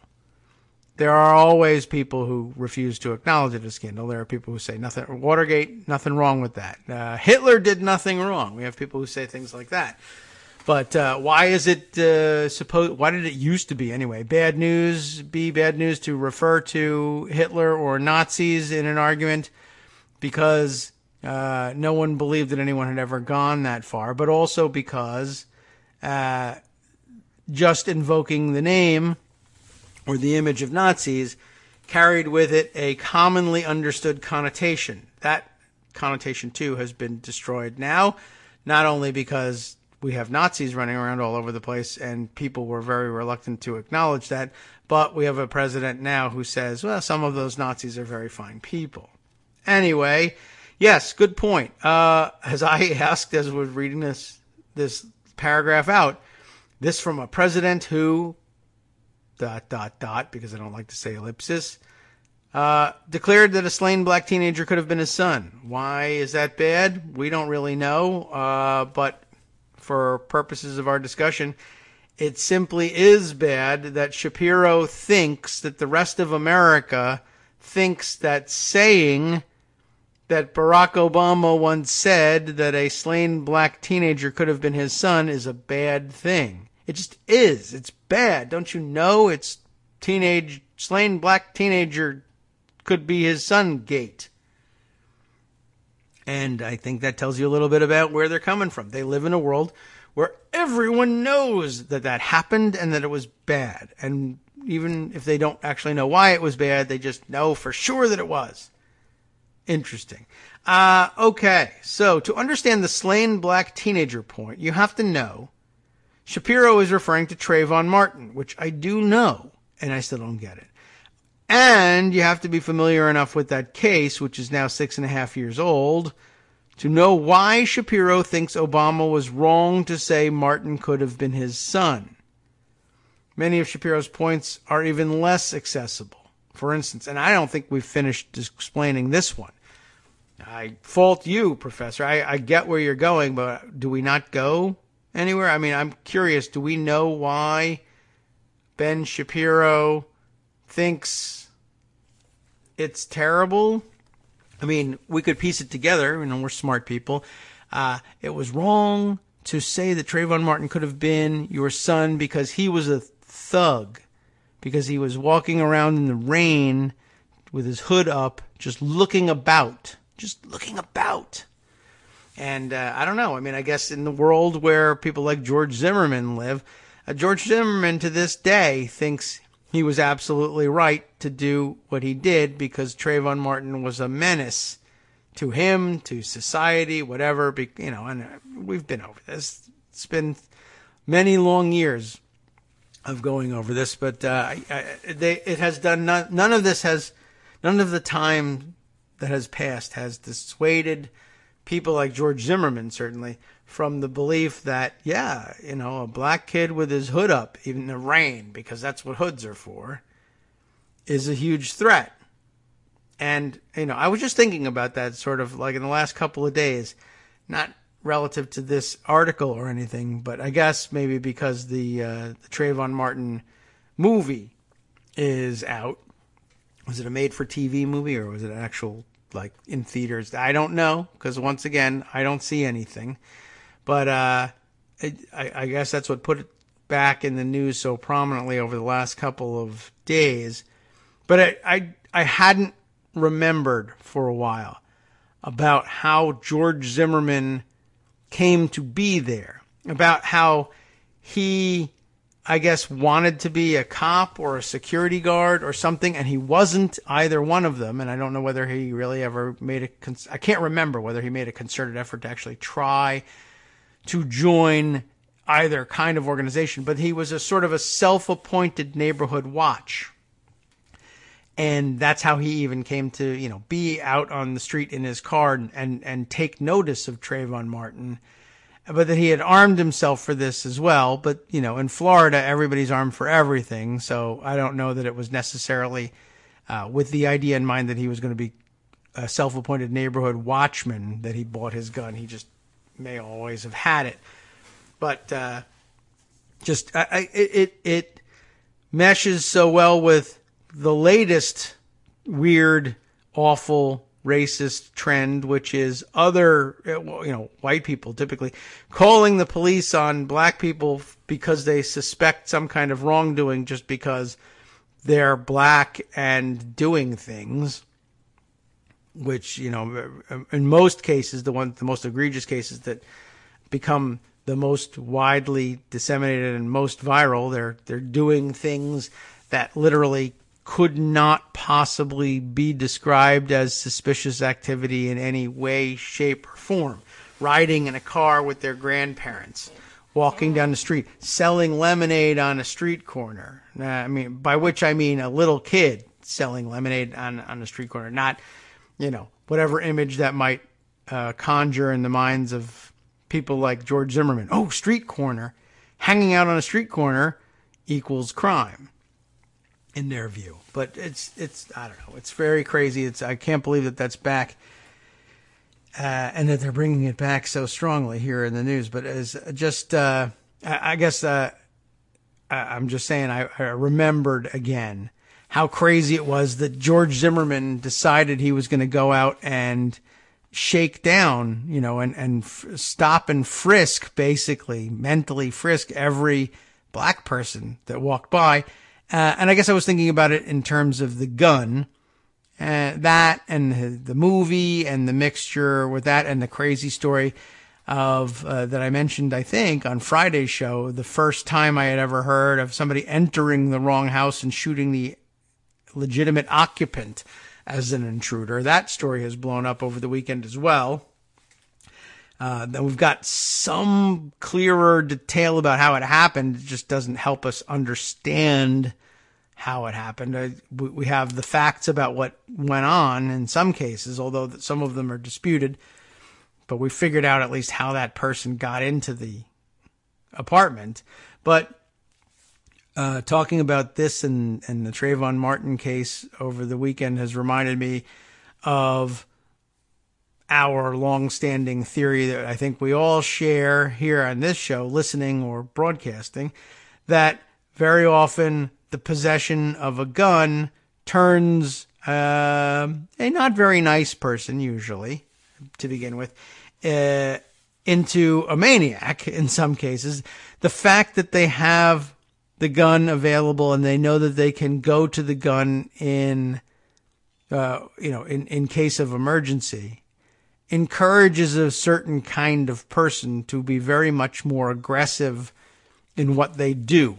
There are always people who refuse to acknowledge it as scandal. There are people who say nothing, Watergate, nothing wrong with that. Hitler did nothing wrong. We have people who say things like that. But why is it why did it used to be anyway? Bad news to refer to Hitler or Nazis in an argument because no one believed that anyone had ever gone that far, but also because just invoking the name or the image of Nazis carried with it a commonly understood connotation. That connotation, too, has been destroyed now, not only because we have Nazis running around all over the place and people were very reluctant to acknowledge that, but we have a president now who says, well, some of those Nazis are very fine people. Anyway, yes, good point. As I asked as I was reading this paragraph out, this from a president who, ... because I don't like to say ellipsis, declared that a slain black teenager could have been his son. Why is that bad? We don't really know, but for purposes of our discussion, it simply is bad that Shapiro thinks that the rest of America thinks that saying that Barack Obama once said that a slain black teenager could have been his son is a bad thing. It just is. It's bad. Don't you know? It's slain black teenager could be his son gate. And I think that tells you a little bit about where they're coming from. They live in a world where everyone knows that that happened and that it was bad. And even if they don't actually know why it was bad, they just know for sure that it was. Interesting. Okay, so to understand the slain black teenager point, you have to know Shapiro is referring to Trayvon Martin, which I do know, and I still don't get it. And you have to be familiar enough with that case, which is now 6.5 years old, to know why Shapiro thinks Obama was wrong to say Martin could have been his son. Many of Shapiro's points are even less accessible. For instance, and I don't think we've finished explaining this one. I fault you, Professor. I get where you're going, but do we not go anywhere? I mean, I'm curious. Do we know why Ben Shapiro thinks it's terrible? I mean, we could piece it together. You know, we're smart people. It was wrong to say that Trayvon Martin could have been your son because he was a thug, because he was walking around in the rain with his hood up, just looking about. And I don't know. I mean, I guess in the world where people like George Zimmerman live, George Zimmerman to this day thinks he was absolutely right to do what he did because Trayvon Martin was a menace to him, to society, whatever. You know, and we've been over this. It's been many long years of going over this, but it has done none of the time that has passed has dissuaded people like George Zimmerman, certainly, from the belief that, yeah, you know, a black kid with his hood up, even in the rain, because that's what hoods are for, is a huge threat. And, you know, I was just thinking about that sort of like in the last couple of days, not relative to this article or anything, but I guess maybe because the Trayvon Martin movie is out. Was it a made-for-TV movie or was it an actual, like, in theaters? I don't know, because once again, I don't see anything. But I guess that's what put it back in the news so prominently over the last couple of days. But I hadn't remembered for a while about how George Zimmerman came to be there, about how he, I guess, wanted to be a cop or a security guard or something, and he wasn't either one of them. And I don't know whether he really ever made I can't remember whether he made a concerted effort to actually try to join either kind of organization, but he was a sort of a self-appointed neighborhood watch. And that's how he even came to, you know, be out on the street in his car and take notice of Trayvon Martin. But that he had armed himself for this as well. But, you know, in Florida, everybody's armed for everything. So I don't know that it was necessarily with the idea in mind that he was going to be a self-appointed neighborhood watchman that he bought his gun. He just may always have had it. But it meshes so well with the latest weird, awful, racist trend, which is other, you know, white people typically calling the police on black people because they suspect some kind of wrongdoing just because they're black and doing things, which, you know, in most cases, the most egregious cases that become the most widely disseminated and most viral, they're doing things that literally could not possibly be described as suspicious activity in any way, shape, or form. Riding in a car with their grandparents, walking down the street, selling lemonade on a street corner. I mean, by which I mean a little kid selling lemonade on a street corner, not, you know, whatever image that might conjure in the minds of people like George Zimmerman. Oh, street corner. Hanging out on a street corner equals crime, in their view. But it's I don't know. It's very crazy. I can't believe that that's back, and that they're bringing it back so strongly here in the news. But as just, I guess I'm just saying I remembered again how crazy it was that George Zimmerman decided he was going to go out and shake down, you know, and stop and frisk, basically mentally frisk every black person that walked by. And I guess I was thinking about it in terms of the gun, that and the movie and the mixture with that and the crazy story. of that I mentioned, I think, on Friday's show, the first time I had ever heard of somebody entering the wrong house and shooting the legitimate occupant as an intruder. That story has blown up over the weekend as well. Then we've got some clearer detail about how it happened. It just doesn't help us understand how it happened. We have the facts about what went on in some cases, although some of them are disputed. But we figured out at least how that person got into the apartment. But talking about this and the Trayvon Martin case over the weekend has reminded me of our long-standing theory that I think we all share here on this show, listening or broadcasting, that very often the possession of a gun turns a not very nice person, usually, to begin with, into a maniac in some cases. The fact that they have the gun available and they know that they can go to the gun in case of emergency encourages a certain kind of person to be very much more aggressive in what they do.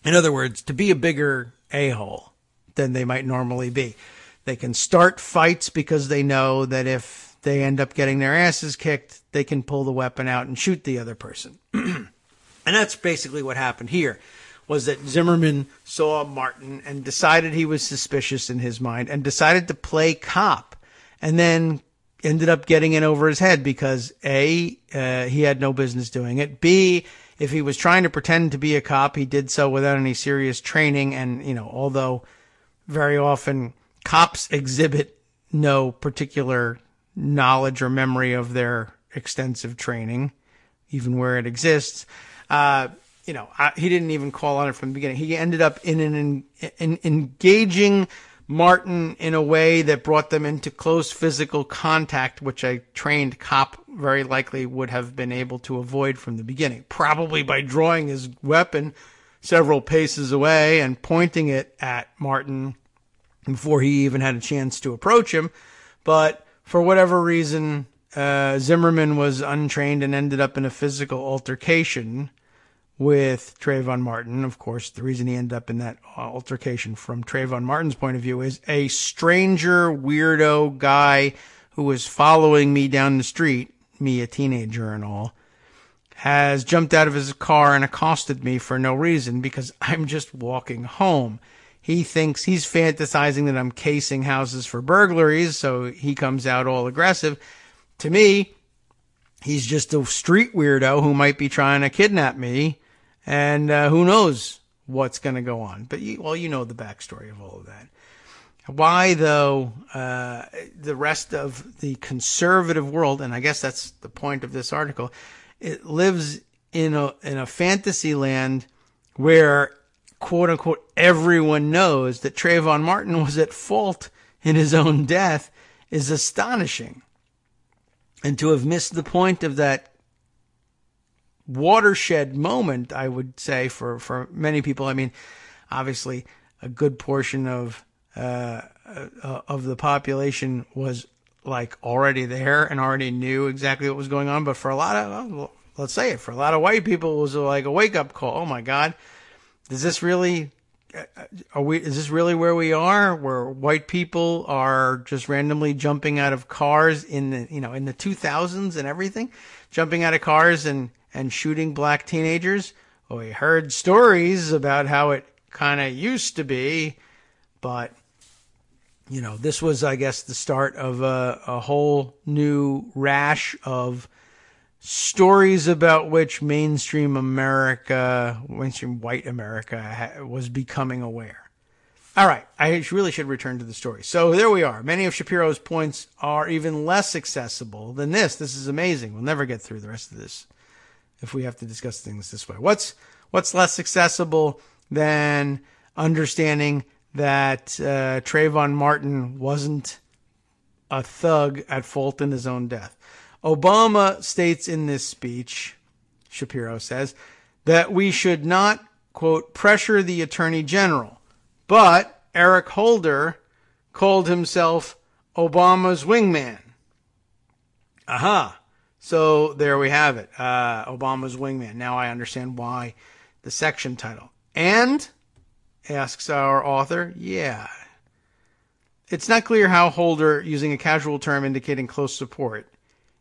In other words, to be a bigger a-hole than they might normally be. They can start fights because they know that if they end up getting their asses kicked, they can pull the weapon out and shoot the other person. And that's basically what happened here, was that Zimmerman saw Martin and decided he was suspicious in his mind and decided to play cop, and then ended up getting in over his head because A, he had no business doing it. B, if he was trying to pretend to be a cop, he did so without any serious training. And, although very often cops exhibit no particular knowledge or memory of their extensive training, even where it exists, he didn't even call on it from the beginning. He ended up in engaging Martin in a way that brought them into close physical contact, which a trained cop very likely would have been able to avoid from the beginning, probably by drawing his weapon several paces away and pointing it at Martin before he even had a chance to approach him. But for whatever reason, Zimmerman was untrained and ended up in a physical altercation with Trayvon Martin. Of course, the reason he ended up in that altercation from Trayvon Martin's point of view is a stranger, weirdo guy who was following me down the street, me a teenager and all, has jumped out of his car and accosted me for no reason because I'm just walking home. He thinks he's fantasizing that I'm casing houses for burglaries, so he comes out all aggressive. To me, he's just a street weirdo who might be trying to kidnap me. And who knows what's going to go on. But, you know the backstory of all of that. Why, though, the rest of the conservative world, and I guess that's the point of this article, it lives in a fantasy land where, quote unquote, everyone knows that Trayvon Martin was at fault in his own death is astonishing. And to have missed the point of that watershed moment, I would say, for many people. I mean, obviously, a good portion of the population was like already there and already knew exactly what was going on. But for a lot of, let's say it, for a lot of white people, it was like a wake up call. Oh my God, is this really where we are? Where white people are just randomly jumping out of cars in the 2000s and everything, jumping out of cars and shooting black teenagers? Well, we heard stories about how it kind of used to be, but, this was, I guess, the start of a whole new rash of stories about which mainstream white America was becoming aware. All right, I really should return to the story. So there we are. Many of Shapiro's points are even less accessible than this. This is amazing. We'll never get through the rest of this if we have to discuss things this way. What's less accessible than understanding that Trayvon Martin wasn't a thug at fault in his own death? Obama states in this speech, Shapiro says, that we should not, quote, pressure the Attorney General. But Eric Holder called himself Obama's wingman. Aha. So there we have it. Obama's wingman. Now I understand why the section title. And, asks our author, yeah. It's not clear how Holder, using a casual term indicating close support,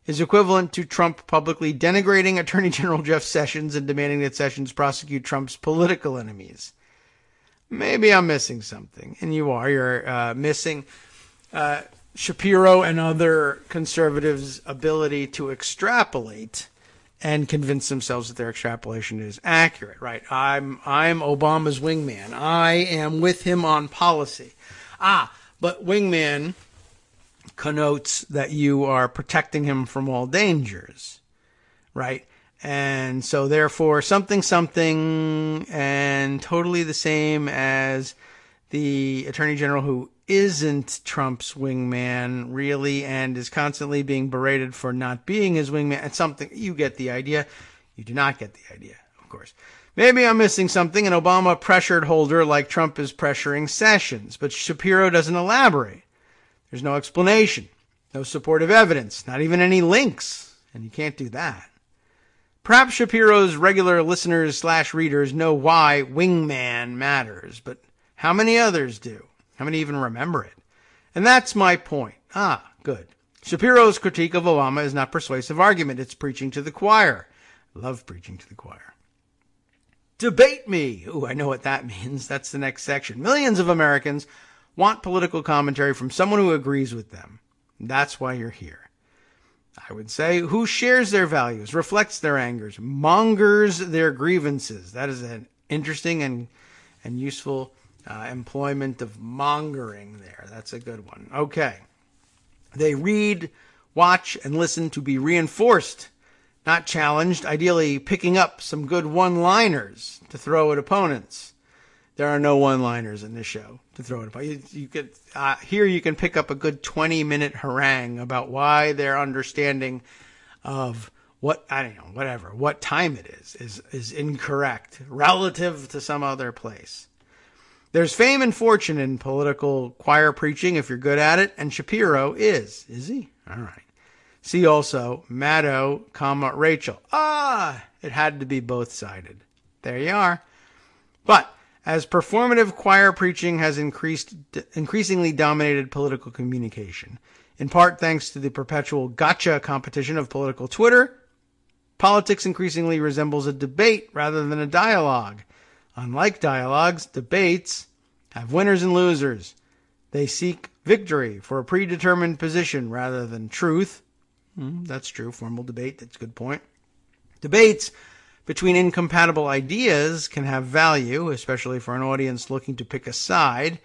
is equivalent to Trump publicly denigrating Attorney General Jeff Sessions and demanding that Sessions prosecute Trump's political enemies. Maybe I'm missing something. And you are. You're missing Shapiro and other conservatives' ability to extrapolate and convince themselves that their extrapolation is accurate, right? I'm Obama's wingman. I am with him on policy. But wingman connotes that you are protecting him from all dangers, right? And so therefore something and totally the same as the Attorney General who isn't Trump's wingman really and is constantly being berated for not being his wingman. It's something, you get the idea. You do not get the idea, of course. Maybe I'm missing something, and Obama pressured Holder like Trump is pressuring Sessions, but Shapiro doesn't elaborate. There's no explanation, no supportive evidence, not even any links, and you can't do that. Perhaps Shapiro's regular listeners/readers know why wingman matters, but how many others do? How many even remember it? And that's my point. Good. Shapiro's critique of Obama is not persuasive argument. It's preaching to the choir. Love preaching to the choir. Debate me. Ooh, I know what that means. That's the next section. Millions of Americans want political commentary from someone who agrees with them. That's why you're here. I would say who shares their values, reflects their angers, mongers their grievances. That is an interesting and useful employment of mongering there. That's a good one. Okay. They read, watch, and listen to be reinforced, not challenged, ideally picking up some good one-liners to throw at opponents. There are no one-liners in this show to throw at opponents. Here you can pick up a good 20-minute harangue about why their understanding of what time it is incorrect relative to some other place. There's fame and fortune in political choir preaching if you're good at it, and Shapiro is. Is he? All right. See also Maddow, Rachel. It had to be both-sided. There you are. But as performative choir preaching has increasingly dominated political communication, in part thanks to the perpetual gotcha competition of political Twitter, politics increasingly resembles a debate rather than a dialogue. Unlike dialogues, debates have winners and losers. They seek victory for a predetermined position rather than truth. That's true. Formal debate. That's a good point. Debates between incompatible ideas can have value, especially for an audience looking to pick a side,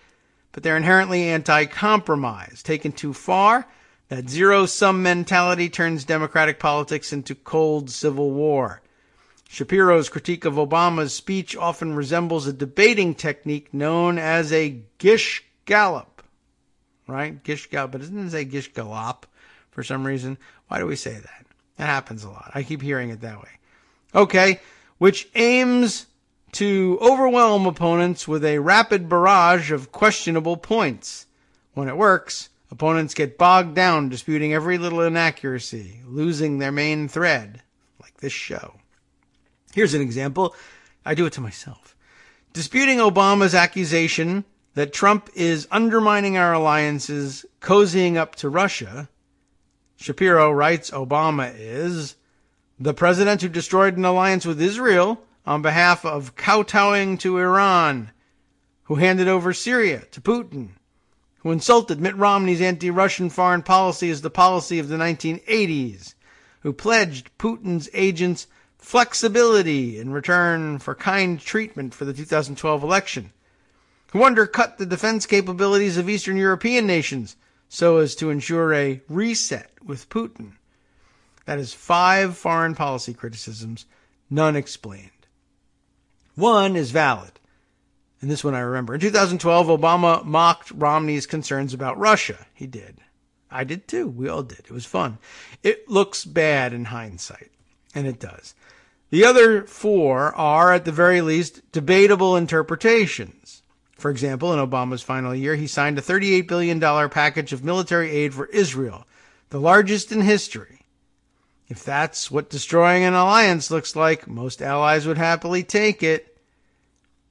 but they're inherently anti-compromise. Taken too far, that zero-sum mentality turns democratic politics into cold civil war. Shapiro's critique of Obama's speech often resembles a debating technique known as a gish gallop. Right? Gish gallop. But doesn't it say gish gallop for some reason? Why do we say that? That happens a lot. I keep hearing it that way. Okay. Which aims to overwhelm opponents with a rapid barrage of questionable points. When it works, opponents get bogged down disputing every little inaccuracy, losing their main thread, like this show. Here's an example. I do it to myself. Disputing Obama's accusation that Trump is undermining our alliances, cozying up to Russia, Shapiro writes Obama is the president who destroyed an alliance with Israel on behalf of kowtowing to Iran, who handed over Syria to Putin, who insulted Mitt Romney's anti-Russian foreign policy as the policy of the 1980s, who pledged Putin's agents flexibility in return for kind treatment for the 2012 election, who undercut the defense capabilities of Eastern European nations so as to ensure a reset with Putin. That is 5 foreign policy criticisms, none explained. One is valid, and this one I remember. In 2012, Obama mocked Romney's concerns about Russia. He did. I did too. We all did. It was fun. It looks bad in hindsight, and it does. The other 4 are, at the very least, debatable interpretations. For example, in Obama's final year, he signed a $38 billion package of military aid for Israel, the largest in history. If that's what destroying an alliance looks like, most allies would happily take it.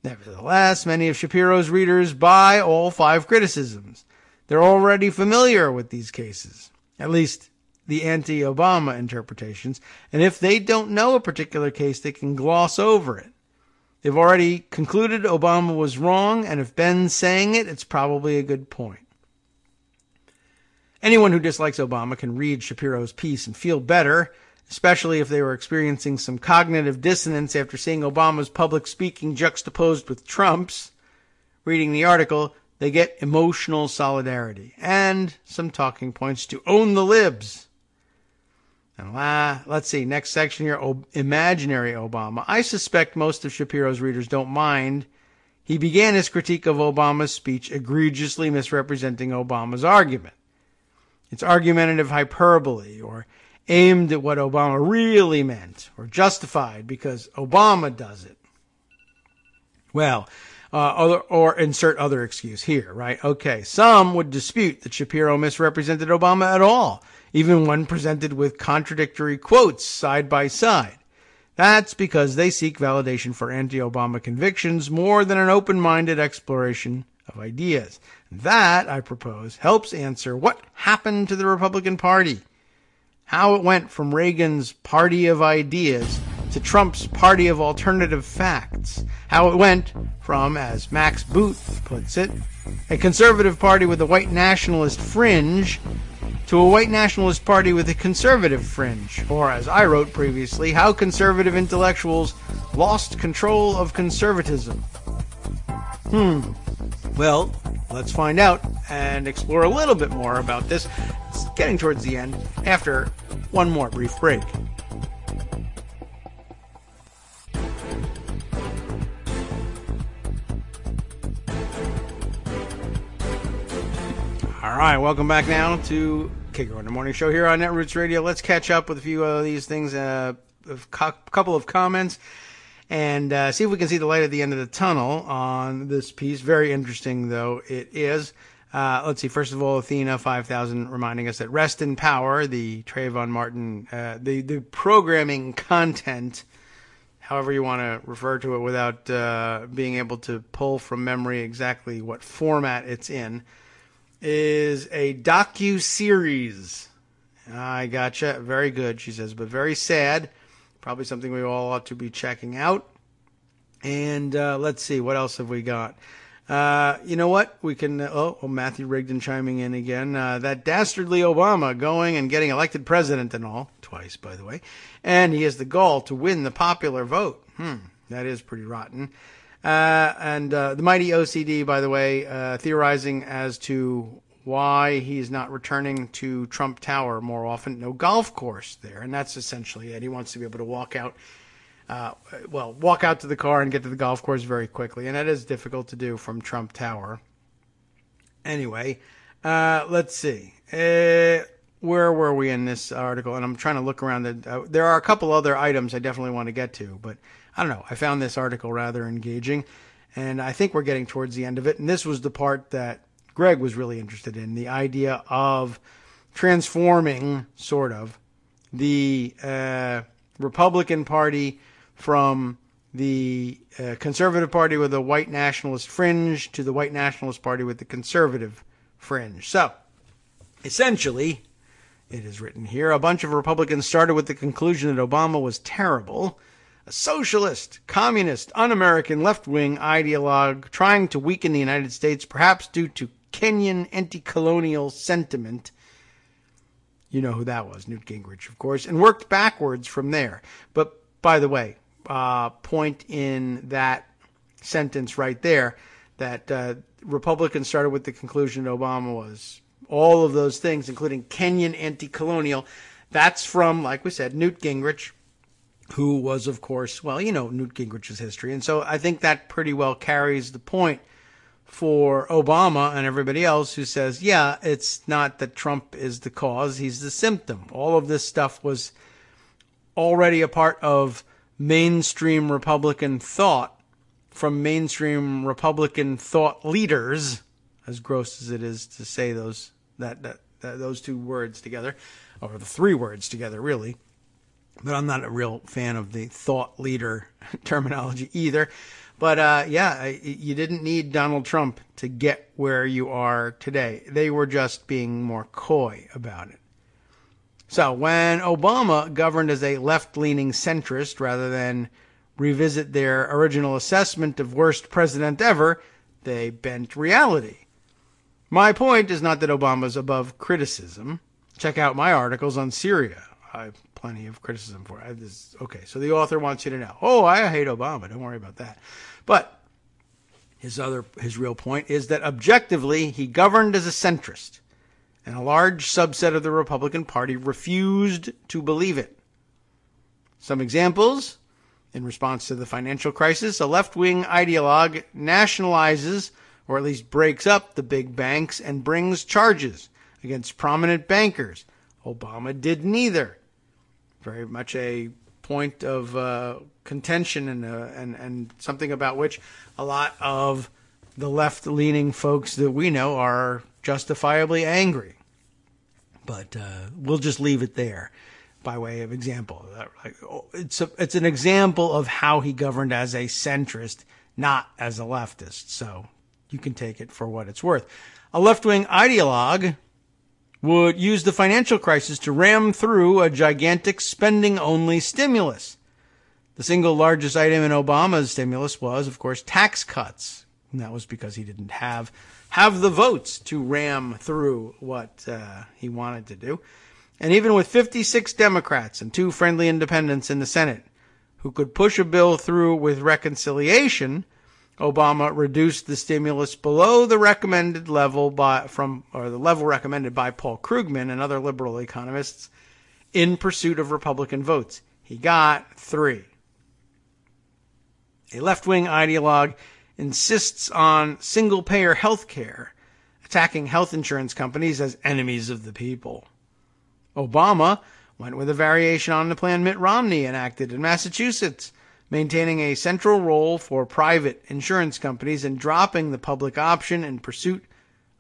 Nevertheless, many of Shapiro's readers buy all 5 criticisms. They're already familiar with these cases, at least the anti-Obama interpretations, and if they don't know a particular case, they can gloss over it. They've already concluded Obama was wrong, and if Ben's saying it, it's probably a good point. Anyone who dislikes Obama can read Shapiro's piece and feel better, especially if they were experiencing some cognitive dissonance after seeing Obama's public speaking juxtaposed with Trump's. Reading the article, they get emotional solidarity and some talking points to own the libs. And let's see, next section here, imaginary Obama. I suspect most of Shapiro's readers don't mind. He began his critique of Obama's speech egregiously misrepresenting Obama's argument. It's argumentative hyperbole, or aimed at what Obama really meant, or justified because Obama does it. Well, or insert other excuse here, right? Okay, some would dispute that Shapiro misrepresented Obama at all, even when presented with contradictory quotes side by side. That's because they seek validation for anti-Obama convictions more than an open-minded exploration of ideas. That, I propose, helps answer what happened to the Republican Party, how it went from Reagan's party of ideas to Trump's party of alternative facts, how it went from, as Max Boot puts it, a conservative party with a white nationalist fringe to a white nationalist party with a conservative fringe, or as I wrote previously, how conservative intellectuals lost control of conservatism. Well, let's find out and explore a little bit more about this. It's getting towards the end after one more brief break. All right, welcome back now to Kagro in the Morning Show here on Netroots Radio. Let's catch up with a few of these things, a couple of comments, and see if we can see the light at the end of the tunnel on this piece. Very interesting, though, it is. Let's see. First of all, Athena 5000 reminding us that Rest in Power, the Trayvon Martin, the programming content, however you want to refer to it without being able to pull from memory exactly what format it's in, is a docu-series. I gotcha. Very good, she says, but very sad. Probably something we all ought to be checking out. And let's see, what else have we got? You know what? We can, Matthew Rigdon chiming in again. That dastardly Obama going and getting elected president and all, twice, by the way. And he has the gall to win the popular vote. That is pretty rotten. And the mighty OCD, by the way, theorizing as to why he's not returning to Trump Tower more often. No golf course there, and that's essentially it. He wants to be able to walk out to the car and get to the golf course very quickly, and that is difficult to do from Trump Tower. Anyway, let's see. Where were we in this article? And I'm trying to look around. There are a couple other items I definitely want to get to, but I don't know. I found this article rather engaging, and I think we're getting towards the end of it. And this was the part that Greg was really interested in, the idea of transforming, sort of, the Republican Party from the Conservative Party with a white nationalist fringe to the white nationalist party with the conservative fringe. So, essentially, it is written here, a bunch of Republicans started with the conclusion that Obama was terrible, a socialist, communist, un-American, left-wing ideologue trying to weaken the United States, perhaps due to Kenyan anti-colonial sentiment. You know who that was, Newt Gingrich, of course, and worked backwards from there. But, by the way, point in that sentence right there that Republicans started with the conclusion that Obama was all of those things, including Kenyan anti-colonial. That's from, like we said, Newt Gingrich, who was, of course, well, you know Newt Gingrich's history. And so I think that pretty well carries the point for Obama and everybody else who says, yeah, it's not that Trump is the cause, he's the symptom. All of this stuff was already a part of mainstream Republican thought from mainstream Republican thought leaders, as gross as it is to say those two words together, or the three words together, really. But I'm not a real fan of the thought leader terminology either. But you didn't need Donald Trump to get where you are today. They were just being more coy about it. So when Obama governed as a left-leaning centrist rather than revisit their original assessment of worst president ever, they bent reality. My point is not that Obama's above criticism. Check out my articles on Syria. I have plenty of criticism for it. Okay, so the author wants you to know, I hate Obama. Don't worry about that. But his real point is that objectively he governed as a centrist, and a large subset of the Republican Party refused to believe it. Some examples: in response to the financial crisis, a left-wing ideologue nationalizes, or at least breaks up, the big banks and brings charges against prominent bankers. Obama did neither. Very much a point of contention and something about which a lot of the left-leaning folks that we know are justifiably angry. But we'll just leave it there by way of example. It's an example of how he governed as a centrist, not as a leftist. So you can take it for what it's worth. A left-wing ideologue would use the financial crisis to ram through a gigantic spending-only stimulus. The single largest item in Obama's stimulus was, of course, tax cuts. And that was because he didn't have the votes to ram through what he wanted to do. And even with 56 Democrats and 2 friendly independents in the Senate who could push a bill through with reconciliation, Obama reduced the stimulus below the recommended level the level recommended by Paul Krugman and other liberal economists in pursuit of Republican votes. He got 3. A left-wing ideologue insists on single-payer health care, attacking health insurance companies as enemies of the people. Obama went with a variation on the plan Mitt Romney enacted in Massachusetts, maintaining a central role for private insurance companies and dropping the public option in pursuit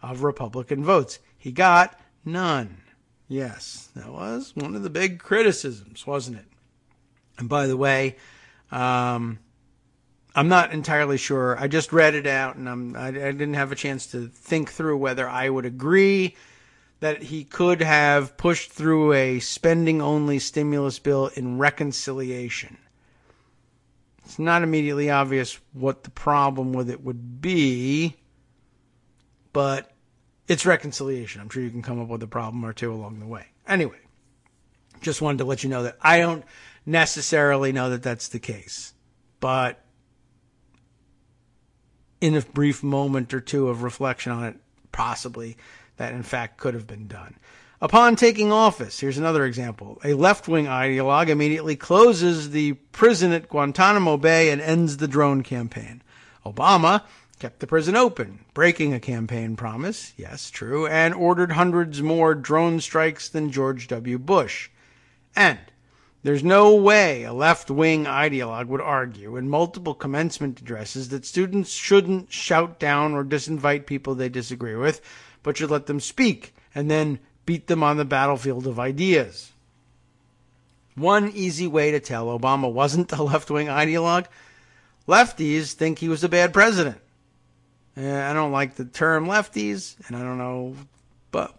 of Republican votes. He got none. Yes, that was one of the big criticisms, wasn't it? And by the way, I'm not entirely sure. I just read it out, and I didn't have a chance to think through whether I would agree that he could have pushed through a spending-only stimulus bill in reconciliation. It's not immediately obvious what the problem with it would be, but it's reconciliation. I'm sure you can come up with a problem or two along the way. Anyway, just wanted to let you know that I don't necessarily know that that's the case, but in a brief moment or two of reflection on it, possibly that in fact could have been done. Upon taking office, here's another example. A left-wing ideologue immediately closes the prison at Guantanamo Bay and ends the drone campaign. Obama kept the prison open, breaking a campaign promise, yes, true, and ordered hundreds more drone strikes than George W. Bush. And there's no way a left-wing ideologue would argue in multiple commencement addresses that students shouldn't shout down or disinvite people they disagree with, but should let them speak and then beat them on the battlefield of ideas. One easy way to tell Obama wasn't a left-wing ideologue: lefties think he was a bad president. I don't like the term lefties, and I don't know, but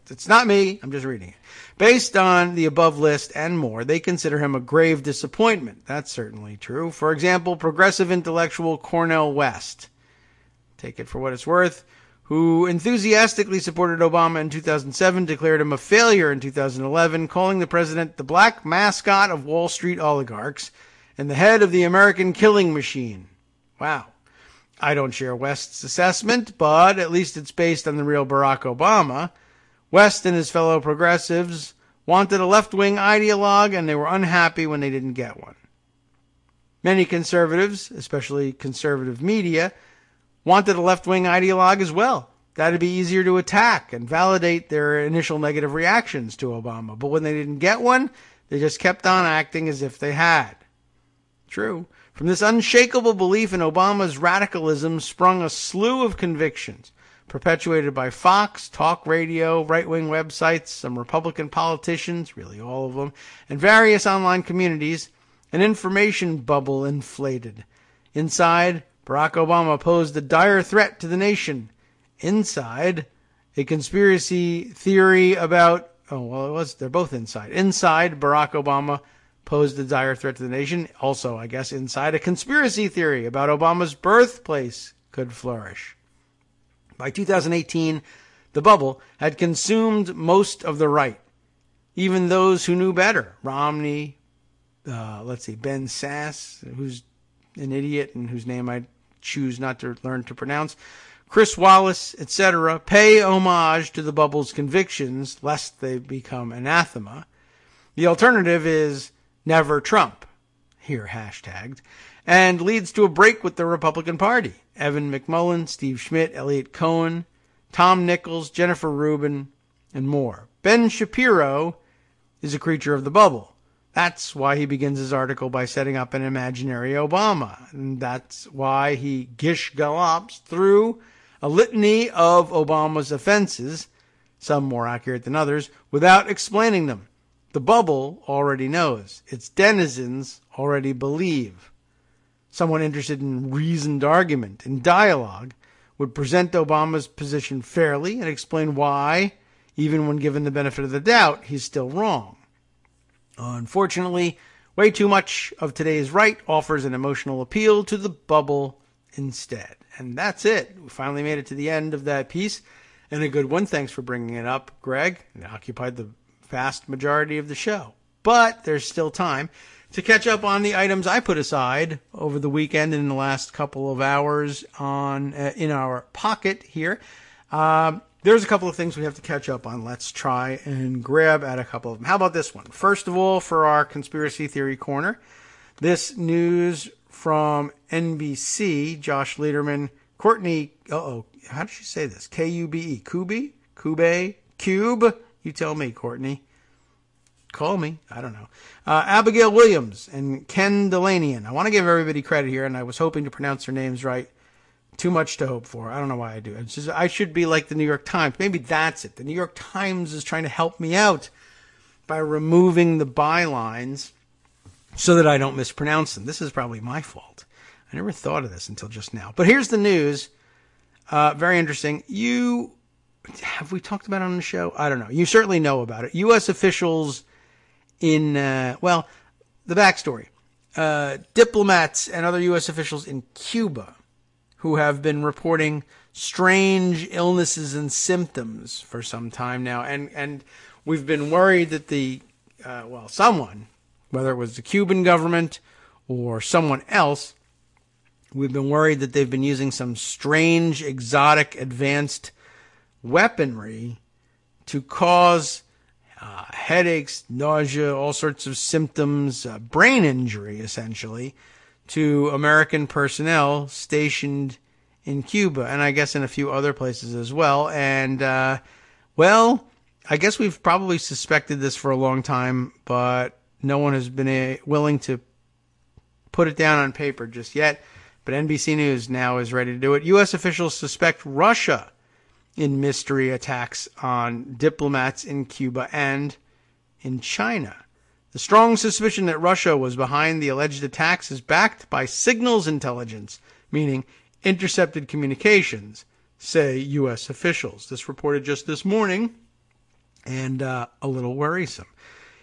it's not me. I'm just reading it. Based on the above list and more, they consider him a grave disappointment. That's certainly true. For example, progressive intellectual Cornel West, take it for what it's worth, who enthusiastically supported Obama in 2007, declared him a failure in 2011, calling the president the black mascot of Wall Street oligarchs and the head of the American killing machine. Wow. I don't share West's assessment, but at least it's based on the real Barack Obama. West and his fellow progressives wanted a left-wing ideologue, and they were unhappy when they didn't get one. Many conservatives, especially conservative media, wanted a left-wing ideologue as well. That'd be easier to attack and validate their initial negative reactions to Obama. But when they didn't get one, they just kept on acting as if they had. True. From this unshakable belief in Obama's radicalism sprung a slew of convictions, perpetuated by Fox, talk radio, right-wing websites, some Republican politicians, really all of them, and various online communities, an information bubble inflated. Inside, Barack Obama posed a dire threat to the nation. Inside, a conspiracy theory about... they're both inside. Inside, Barack Obama posed a dire threat to the nation. Also, I guess, inside, a conspiracy theory about Obama's birthplace could flourish. By 2018, the bubble had consumed most of the right, even those who knew better. Romney, Ben Sass, who's an idiot and whose name I choose not to learn to pronounce, Chris Wallace, etc., pay homage to the bubble's convictions, lest they become anathema. The alternative is never Trump, here hashtagged, and leads to a break with the Republican Party. Evan McMullin, Steve Schmidt, Elliot Cohen, Tom Nichols, Jennifer Rubin, and more. Ben Shapiro is a creature of the bubble. That's why he begins his article by setting up an imaginary Obama. And that's why he gish-gallops through a litany of Obama's offenses, some more accurate than others, without explaining them. The bubble already knows. Its denizens already believe. Someone interested in reasoned argument, in dialogue, would present Obama's position fairly and explain why, even when given the benefit of the doubt, he's still wrong. Unfortunately, way too much of today's right offers an emotional appeal to the bubble instead. And that's it. We finally made it to the end of that piece, and a good one. Thanks for bringing it up, Greg. It occupied the vast majority of the show. But there's still time to catch up on the items I put aside over the weekend and in the last couple of hours in our pocket here. There's a couple of things we have to catch up on. Let's try and grab at a couple of them. How about this one? First of all, for our conspiracy theory corner, this news from NBC, Josh Lederman, Courtney, how did she say this? K-U-B-E, Cube? You tell me, Courtney. Call me. I don't know. Abigail Williams and Ken Delanian. I want to give everybody credit here, and I was hoping to pronounce their names right. Too much to hope for. I don't know why I do. It's just, I should be like the New York Times. Maybe that's it. The New York Times is trying to help me out by removing the bylines so that I don't mispronounce them. This is probably my fault. I never thought of this until just now. But here's the news. Very interesting. Have we talked about it on the show? I don't know. You certainly know about it. U.S. officials in, the backstory. Diplomats and other U.S. officials in Cuba who have been reporting strange illnesses and symptoms for some time now. And we've been worried that someone, whether it was the Cuban government or someone else, we've been worried that they've been using some strange, exotic, advanced weaponry to cause headaches, nausea, all sorts of symptoms, brain injury, essentially, to American personnel stationed in Cuba, and I guess in a few other places as well. And, I guess we've probably suspected this for a long time, but no one has been willing to put it down on paper just yet. But NBC News now is ready to do it. U.S. officials suspect Russia in mystery attacks on diplomats in Cuba and in China. The strong suspicion that Russia was behind the alleged attacks is backed by signals intelligence, meaning intercepted communications, say U.S. officials. This reported just this morning, and a little worrisome.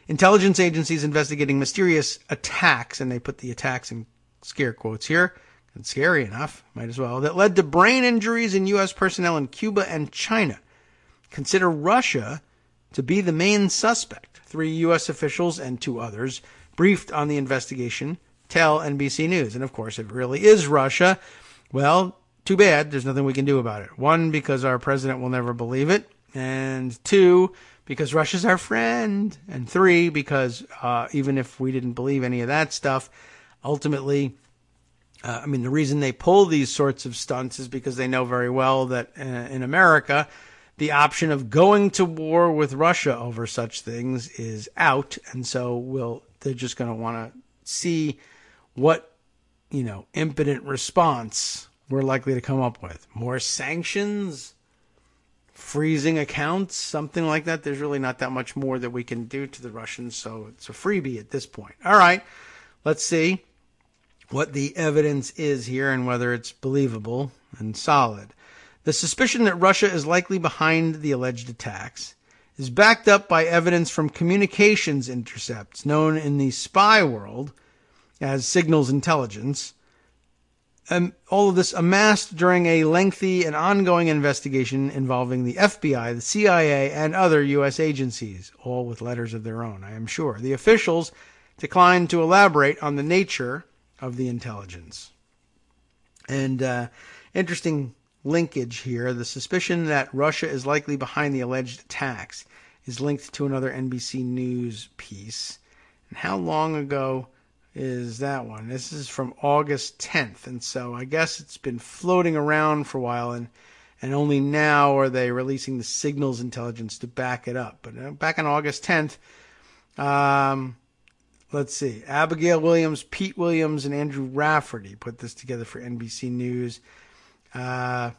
Intelligence agencies investigating mysterious attacks, and they put the attacks in scare quotes here, and scary enough, might as well, that led to brain injuries in U.S. personnel in Cuba and China. Consider Russia to be the main suspect. 3 U.S. officials and 2 others briefed on the investigation tell NBC News. And, of course, if it really is Russia, well, too bad. There's nothing we can do about it. 1, because our president will never believe it. And 2, because Russia's our friend. And 3, because even if we didn't believe any of that stuff, ultimately, the reason they pull these sorts of stunts is because they know very well that in America, the option of going to war with Russia over such things is out. And so they're just going to want to see what, impotent response we're likely to come up with. More sanctions? freezing accounts, something like that. There's really not that much more that we can do to the Russians, so it's a freebie at this point. All right, let's see what the evidence is here and whether it's believable and solid. The suspicion that Russia is likely behind the alleged attacks is backed up by evidence from communications intercepts known in the spy world as signals intelligence. All of this amassed during a lengthy and ongoing investigation involving the FBI, the CIA, and other U.S. agencies, all with letters of their own, I am sure. The officials declined to elaborate on the nature of the intelligence. And interesting linkage here. The suspicion that Russia is likely behind the alleged attacks is linked to another NBC News piece. And how long ago is that one? This is from August 10th, and so I guess it's been floating around for a while, and only now are they releasing the signals intelligence to back it up. But back on August 10th, let's see, Abigail Williams, Pete Williams, and Andrew Rafferty put this together for NBC News. I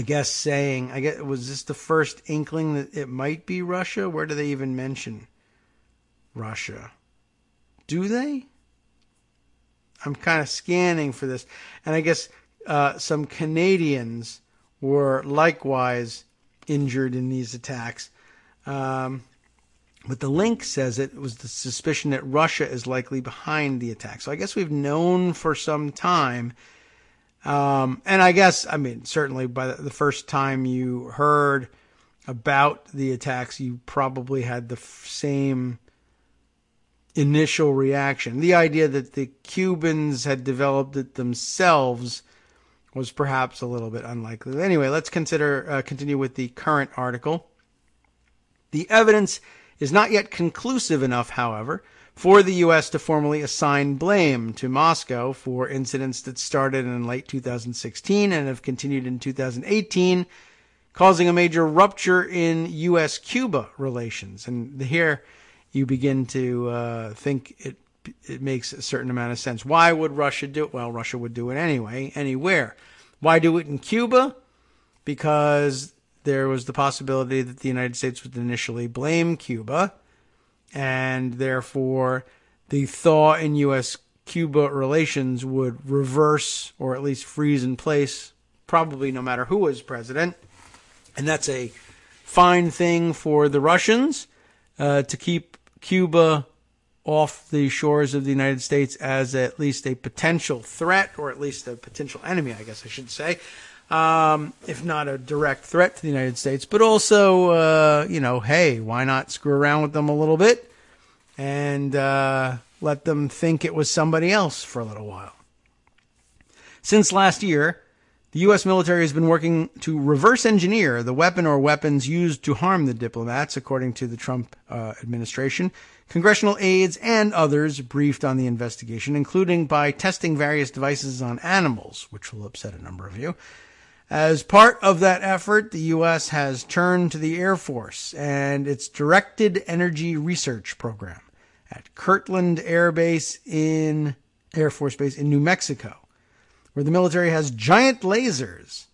guess was this the first inkling that it might be Russia? Where do they even mention Russia? Do they? I'm kind of scanning for this. And I guess some Canadians were likewise injured in these attacks. But the link says it was the suspicion that Russia is likely behind the attack. So I guess we've known for some time. And I guess, certainly by the first time you heard about the attacks, you probably had the same initial reaction. The idea that the Cubans had developed it themselves was perhaps a little bit unlikely. Anyway, let's continue with the current article. The evidence is not yet conclusive enough, however, for the U.S. to formally assign blame to Moscow for incidents that started in late 2016 and have continued in 2018, causing a major rupture in U.S.-Cuba relations. And here you begin to think it makes a certain amount of sense. Why would Russia do it? Well, Russia would do it anyway, anywhere. Why do it in Cuba? Because there was the possibility that the United States would initially blame Cuba, and therefore the thaw in U.S.-Cuba relations would reverse or at least freeze in place, probably no matter who was president. And that's a fine thing for the Russians, to keep Cuba off the shores of the United States as at least a potential threat, or at least a potential enemy, I guess I should say, if not a direct threat to the United States. But also, hey, why not screw around with them a little bit and let them think it was somebody else for a little while. Since last year, the U.S. military has been working to reverse engineer the weapon or weapons used to harm the diplomats, according to the Trump administration. Congressional aides and others briefed on the investigation, including by testing various devices on animals, which will upset a number of you. As part of that effort, the U.S. has turned to the Air Force and its Directed Energy Research Program at Kirtland Air Force Base in New Mexico, where the military has giant lasers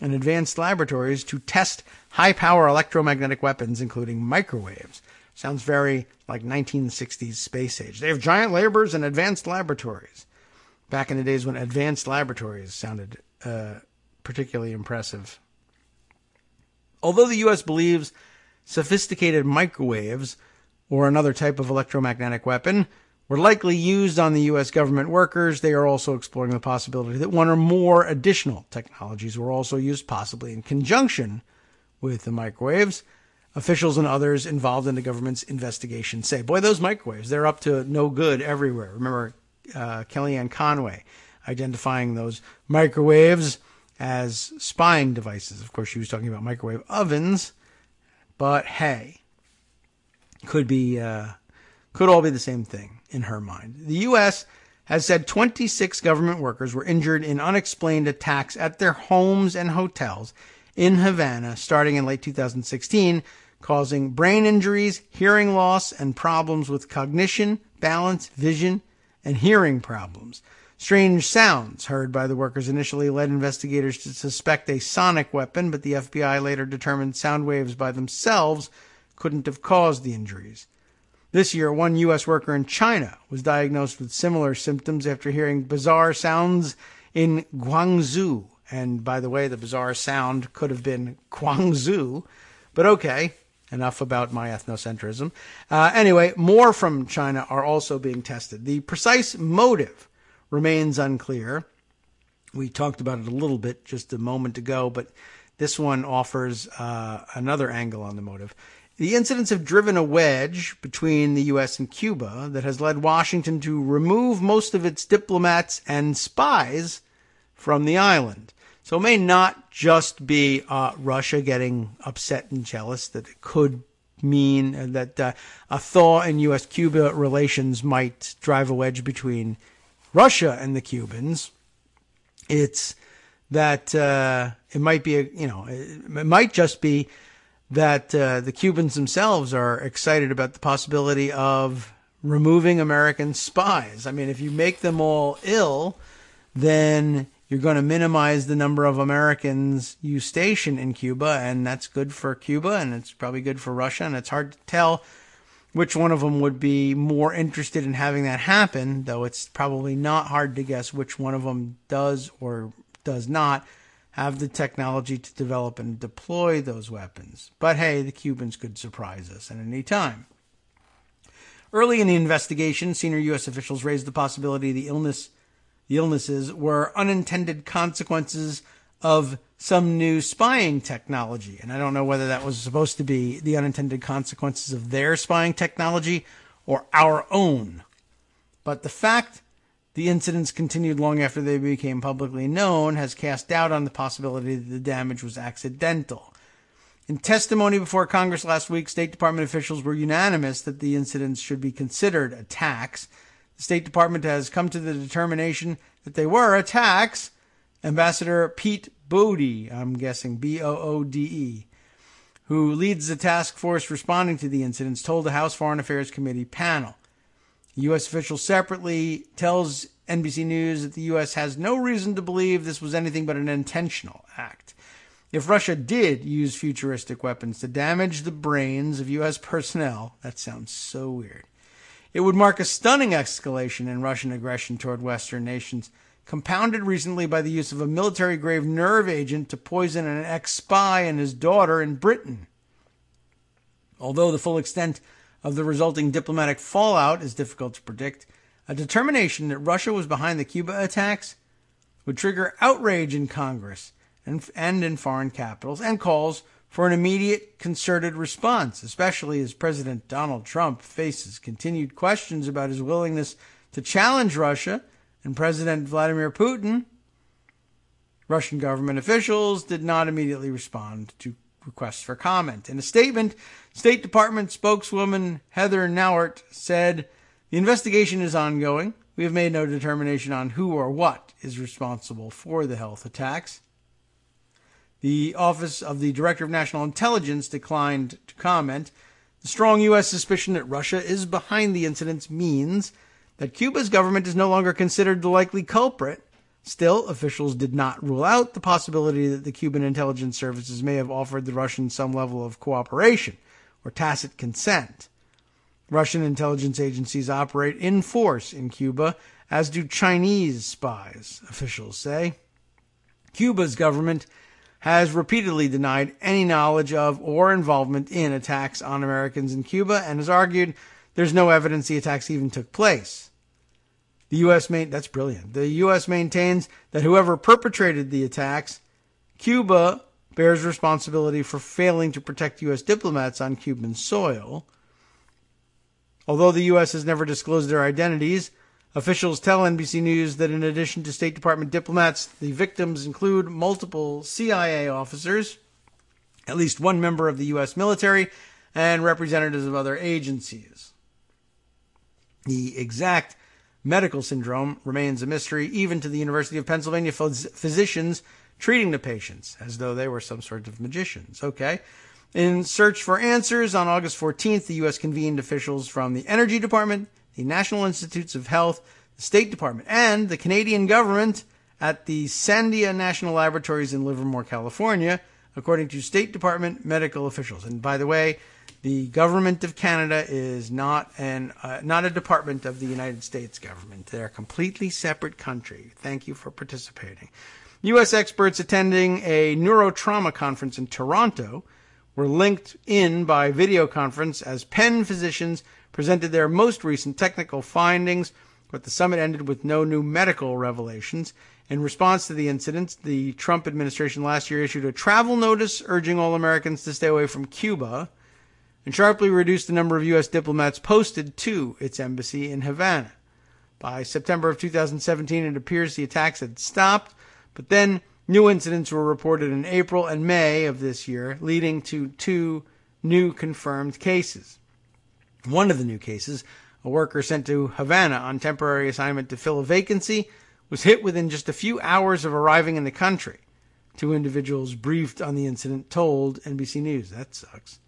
and advanced laboratories to test high-power electromagnetic weapons, including microwaves. Sounds very like 1960s space age. They have giant labors and advanced laboratories. Back in the days when advanced laboratories sounded particularly impressive. Although the U.S. believes sophisticated microwaves, or another type of electromagnetic weapon, were likely used on the U.S. government workers, they are also exploring the possibility that one or more additional technologies were also used, possibly in conjunction with the microwaves. Officials and others involved in the government's investigation say, boy, those microwaves, they're up to no good everywhere. Remember Kellyanne Conway identifying those microwaves as spying devices. Of course, she was talking about microwave ovens, but hey, could all be the same thing in her mind. The U.S. has said 26 government workers were injured in unexplained attacks at their homes and hotels in Havana starting in late 2016, causing brain injuries, hearing loss, and problems with cognition, balance, vision, and hearing problems. Strange sounds heard by the workers initially led investigators to suspect a sonic weapon, but the FBI later determined sound waves by themselves couldn't have caused the injuries. This year, one U.S. worker in China was diagnosed with similar symptoms after hearing bizarre sounds in Guangzhou. And by the way, the bizarre sound could have been Guangzhou, but okay. Enough about my ethnocentrism. Anyway, more from China are also being tested. The precise motive remains unclear. We talked about it a little bit just a moment ago, but this one offers another angle on the motive. The incidents have driven a wedge between the U.S. and Cuba that has led Washington to remove most of its diplomats and spies from the island. So it may not just be Russia getting upset and jealous, that it could mean that a thaw in U.S.-Cuba relations might drive a wedge between Russia and the Cubans. It's that it might be, it might just be that the Cubans themselves are excited about the possibility of removing American spies. I mean, if you make them all ill, then you're going to minimize the number of Americans you station in Cuba, and that's good for Cuba, and it's probably good for Russia, and it's hard to tell which one of them would be more interested in having that happen, though it's probably not hard to guess which one of them does or does not have the technology to develop and deploy those weapons. But hey, the Cubans could surprise us at any time. Early in the investigation, senior U.S. officials raised the possibility the illnesses were unintended consequences of some new spying technology. And I don't know whether that was supposed to be the unintended consequences of their spying technology or our own. But the fact the incidents continued long after they became publicly known has cast doubt on the possibility that the damage was accidental. In testimony before Congress last week, State Department officials were unanimous that the incidents should be considered attacks. The State Department has come to the determination that they were attacks. Ambassador Pete Bode, I'm guessing Boode, who leads the task force responding to the incidents, told the House Foreign Affairs Committee panel. A U.S. official separately tells NBC News that the U.S. has no reason to believe this was anything but an intentional act. If Russia did use futuristic weapons to damage the brains of U.S. personnel, that sounds so weird, it would mark a stunning escalation in Russian aggression toward Western nations, compounded recently by the use of a military-grade nerve agent to poison an ex-spy and his daughter in Britain. Although the full extent of the resulting diplomatic fallout is difficult to predict, a determination that Russia was behind the Cuba attacks would trigger outrage in Congress and in foreign capitals, and calls for an immediate concerted response, especially as President Donald Trump faces continued questions about his willingness to challenge Russia and President Vladimir Putin. Russian government officials did not immediately respond to requests for comment. In a statement, State Department spokeswoman Heather Nauert said, "The investigation is ongoing. We have made no determination on who or what is responsible for the health attacks." The Office of the Director of National Intelligence declined to comment. The strong U.S. suspicion that Russia is behind the incidents means that Cuba's government is no longer considered the likely culprit. Still, officials did not rule out the possibility that the Cuban intelligence services may have offered the Russians some level of cooperation or tacit consent. Russian intelligence agencies operate in force in Cuba, as do Chinese spies, officials say. Cuba's government has repeatedly denied any knowledge of or involvement in attacks on Americans in Cuba and has argued there's no evidence the attacks even took place. That's brilliant. The U.S. maintains that whoever perpetrated the attacks, Cuba bears responsibility for failing to protect U.S. diplomats on Cuban soil. Although the U.S. has never disclosed their identities, officials tell NBC News that in addition to State Department diplomats, the victims include multiple CIA officers, at least one member of the U.S. military, and representatives of other agencies. The exact medical syndrome remains a mystery, even to the University of Pennsylvania physicians treating the patients, as though they were some sort of magicians. Okay. In search for answers, on August 14th, the U.S. convened officials from the Energy Department, the National Institutes of Health, the State Department, and the Canadian government at the Sandia National Laboratories in Livermore, California, according to State Department medical officials. And by the way, the government of Canada is not a department of the United States government. They're a completely separate country. Thank you for participating. U.S. experts attending a neurotrauma conference in Toronto were linked in by video conference as Penn physicians presented their most recent technical findings, but the summit ended with no new medical revelations. In response to the incident, the Trump administration last year issued a travel notice urging all Americans to stay away from Cuba and sharply reduced the number of U.S. diplomats posted to its embassy in Havana. By September of 2017, it appears the attacks had stopped, but then new incidents were reported in April and May of this year, leading to 2 new confirmed cases. One of the new cases, a worker sent to Havana on temporary assignment to fill a vacancy, was hit within just a few hours of arriving in the country. 2 individuals briefed on the incident told NBC News. That sucks.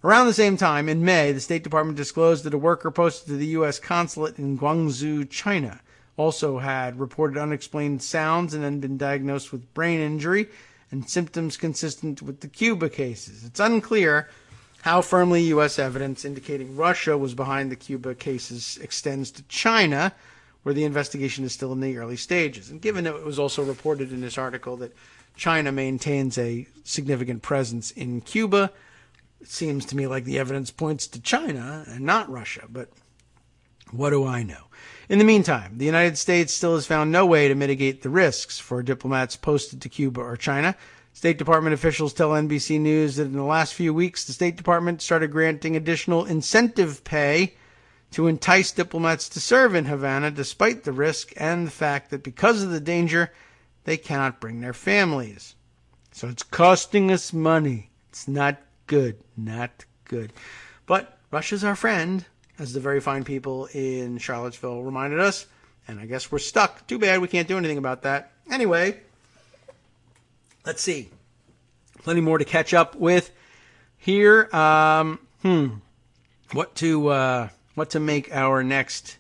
Around the same time, in May, the State Department disclosed that a worker posted to the U.S. consulate in Guangzhou, China, also had reported unexplained sounds and then been diagnosed with brain injury and symptoms consistent with the Cuba cases. It's unclear how firmly U.S. evidence indicating Russia was behind the Cuba cases extends to China, where the investigation is still in the early stages. And given that it was also reported in this article that China maintains a significant presence in Cuba, it seems to me like the evidence points to China and not Russia, but what do I know? In the meantime, the United States still has found no way to mitigate the risks for diplomats posted to Cuba or China. State Department officials tell NBC News that in the last few weeks, the State Department started granting additional incentive pay to entice diplomats to serve in Havana, despite the risk and the fact that because of the danger, they cannot bring their families. So it's costing us money. It's not good. Not good. But Russia's our friend, as the very fine people in Charlottesville reminded us. And I guess we're stuck. Too bad we can't do anything about that. Anyway, let's see. Plenty more to catch up with here. What to make our next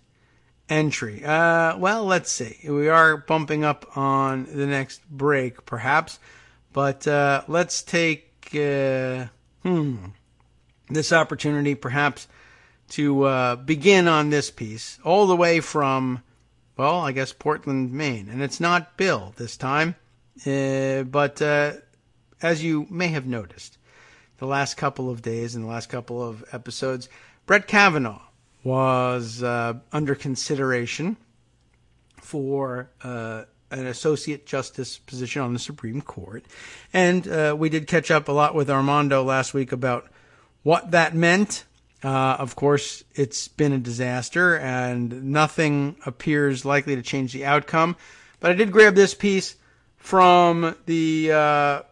entry? Well, let's see. We are bumping up on the next break, perhaps. But let's take this opportunity, perhaps, to begin on this piece, all the way from, well, I guess Portland, Maine. And it's not Bill this time, but as you may have noticed, the last couple of days and the last couple of episodes, Brett Kavanaugh was under consideration for an associate justice position on the Supreme Court. And we did catch up a lot with Armando last week about what that meant. Of course, it's been a disaster, and nothing appears likely to change the outcome. But I did grab this piece from the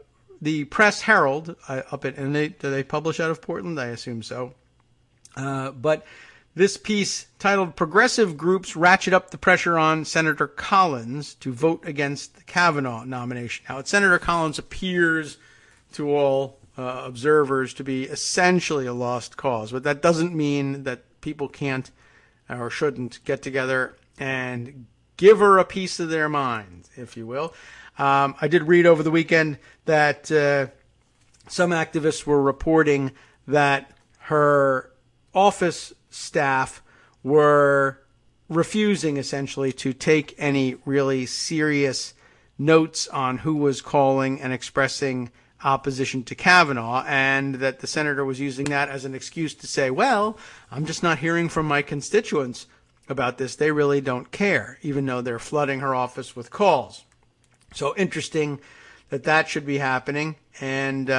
Press Herald and do they publish out of Portland? I assume so. But this piece titled "Progressive Groups Ratchet Up the Pressure on Senator Collins to Vote Against the Kavanaugh Nomination." Now, Senator Collins appears to all observers to be essentially a lost cause, but that doesn't mean that people can't or shouldn't get together and give her a piece of their mind, if you will. I did read over the weekend that some activists were reporting that her office staff were refusing essentially to take any really serious notes on who was calling and expressing opposition to Kavanaugh, and that the senator was using that as an excuse to say, well, I'm just not hearing from my constituents about this. They really don't care, even though they're flooding her office with calls. So interesting that should be happening, and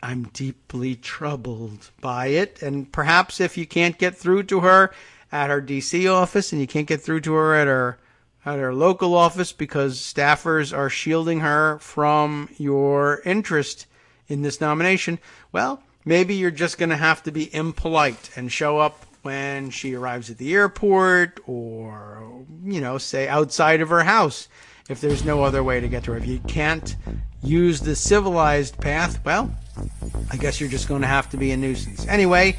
I'm deeply troubled by it. And perhaps if you can't get through to her at her D.C. office and you can't get through to her at her local office because staffers are shielding her from your interest in this nomination, well, maybe you're just going to have to be impolite and show up when she arrives at the airport or, say outside of her house if there's no other way to get to her. If you can't use the civilized path, well, I guess you're just going to have to be a nuisance. Anyway,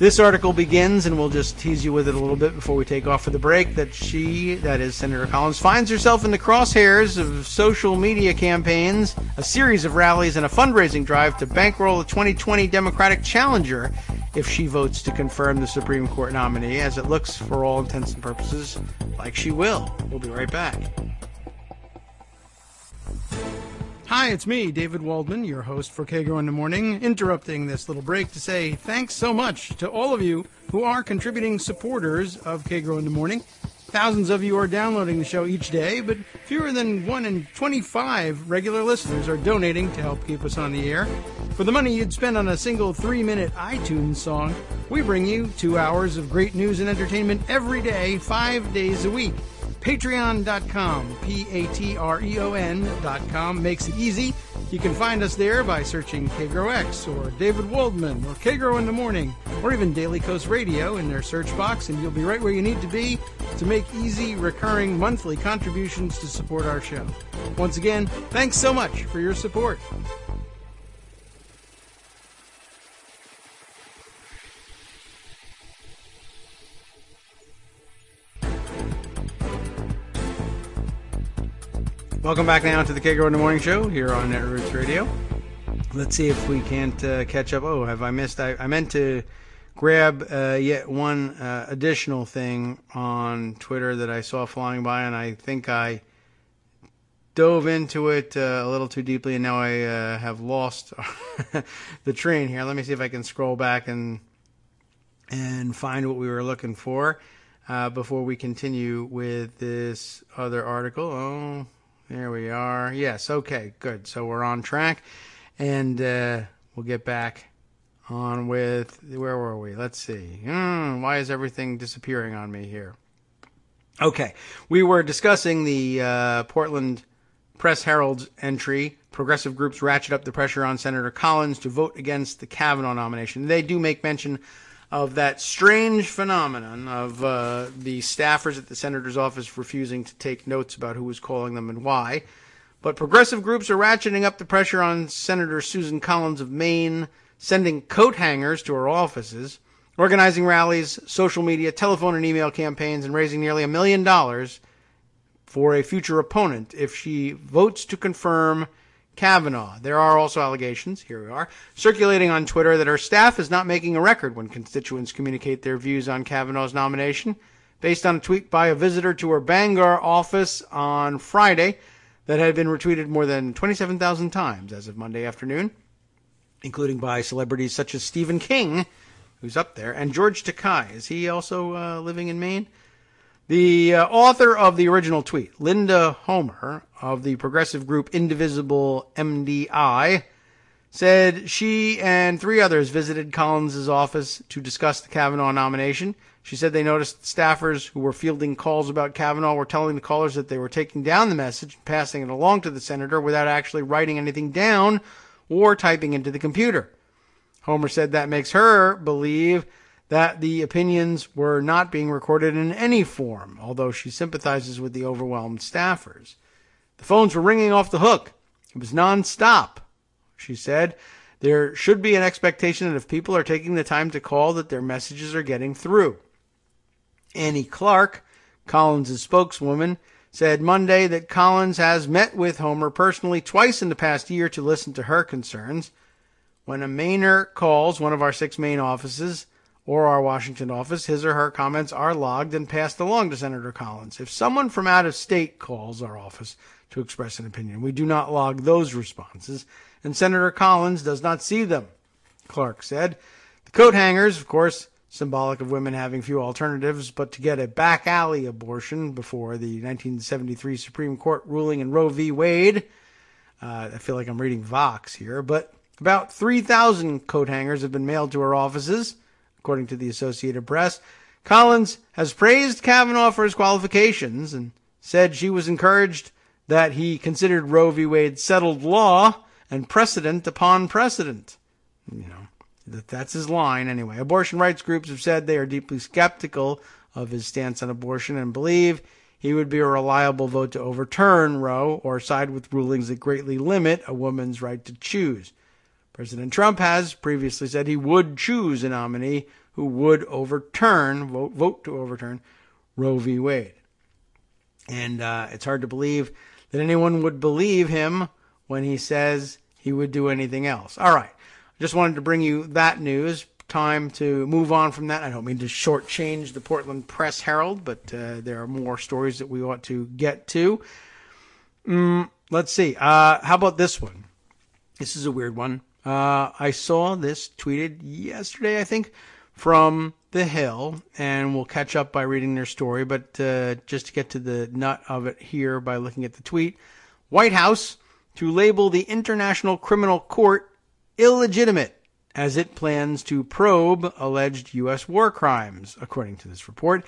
This article begins, and we'll just tease you with it a little bit before we take off for the break, that Senator Collins, finds herself in the crosshairs of social media campaigns, a series of rallies, and a fundraising drive to bankroll a 2020 Democratic challenger if she votes to confirm the Supreme Court nominee, as it looks, for all intents and purposes, like she will. We'll be right back. Hi, it's me, David Waldman, your host for Kagro in the Morning, interrupting this little break to say thanks so much to all of you who are contributing supporters of Kagro in the Morning. Thousands of you are downloading the show each day, but fewer than 1 in 25 regular listeners are donating to help keep us on the air. For the money you'd spend on a single 3-minute iTunes song, we bring you 2 hours of great news and entertainment every day, 5 days a week. Patreon.com, Patreon.com makes it easy. You can find us there by searching KagroX or David Waldman or Kagro in the Morning or even Daily Coast Radio in their search box, and you'll be right where you need to be to make easy, recurring, monthly contributions to support our show. Once again, thanks so much for your support. Welcome back now to the Kagro in the Morning Show here on Netroots Radio. Let's see if we can't catch up. Oh, have I missed? I meant to grab yet one additional thing on Twitter that I saw flying by, and I think I dove into it a little too deeply, and now I have lost the train here. Let me see if I can scroll back and find what we were looking for before we continue with this other article. Oh, there we are. Yes, okay, good. So we're on track, and we'll get back on with, where were we? Let's see. Why is everything disappearing on me here? Okay, we were discussing the Portland Press-Herald's entry. Progressive groups ratchet up the pressure on Senator Collins to vote against the Kavanaugh nomination. They do make mention of that strange phenomenon of the staffers at the senator's office refusing to take notes about who was calling them and why. But progressive groups are ratcheting up the pressure on Senator Susan Collins of Maine, sending coat hangers to her offices, organizing rallies, social media, telephone and email campaigns, and raising nearly $1 million for a future opponent if she votes to confirm Kavanaugh. There are also allegations, here we are, circulating on Twitter that her staff is not making a record when constituents communicate their views on Kavanaugh's nomination, based on a tweet by a visitor to her Bangor office on Friday that had been retweeted more than 27,000 times as of Monday afternoon, including by celebrities such as Stephen King, who's up there, and George Takei. Is he also living in Maine? The author of the original tweet, Linda Homer, of the progressive group Indivisible MDI, said she and 3 others visited Collins' office to discuss the Kavanaugh nomination. She said they noticed staffers who were fielding calls about Kavanaugh were telling the callers that they were taking down the message and passing it along to the senator without actually writing anything down or typing into the computer. Homer said that makes her believe that the opinions were not being recorded in any form, although she sympathizes with the overwhelmed staffers. The phones were ringing off the hook. It was nonstop, she said. There should be an expectation that if people are taking the time to call, that their messages are getting through. Annie Clark, Collins' spokeswoman, said Monday that Collins has met with Homer personally twice in the past year to listen to her concerns. When a Mainer calls one of our 6 Maine offices or our Washington office, his or her comments are logged and passed along to Senator Collins. If someone from out of state calls our office to express an opinion, we do not log those responses, and Senator Collins does not see them, Clark said. The coat hangers, of course, symbolic of women having few alternatives but to get a back alley abortion before the 1973 Supreme Court ruling in Roe v. Wade. I feel like I'm reading Vox here, but about 3,000 coat hangers have been mailed to her offices, according to the Associated Press. Collins has praised Kavanaugh for his qualifications and said she was encouraged that he considered Roe v. Wade settled law and precedent upon precedent. You know, that's his line anyway. Abortion rights groups have said they are deeply skeptical of his stance on abortion and believe he would be a reliable vote to overturn Roe or side with rulings that greatly limit a woman's right to choose. President Trump has previously said he would choose a nominee who would vote to overturn Roe v. Wade. And it's hard to believe that anyone would believe him when he says he would do anything else. All right. I just wanted to bring you that news. Time to move on from that. I don't mean to shortchange the Portland Press Herald, but there are more stories that we ought to get to. Let's see. How about this one? This is a weird one. I saw this tweeted yesterday, I think, from The Hill, and we'll catch up by reading their story, but just to get to the nut of it here by looking at the tweet. White House to label the International Criminal Court illegitimate as it plans to probe alleged U.S. war crimes, according to this report.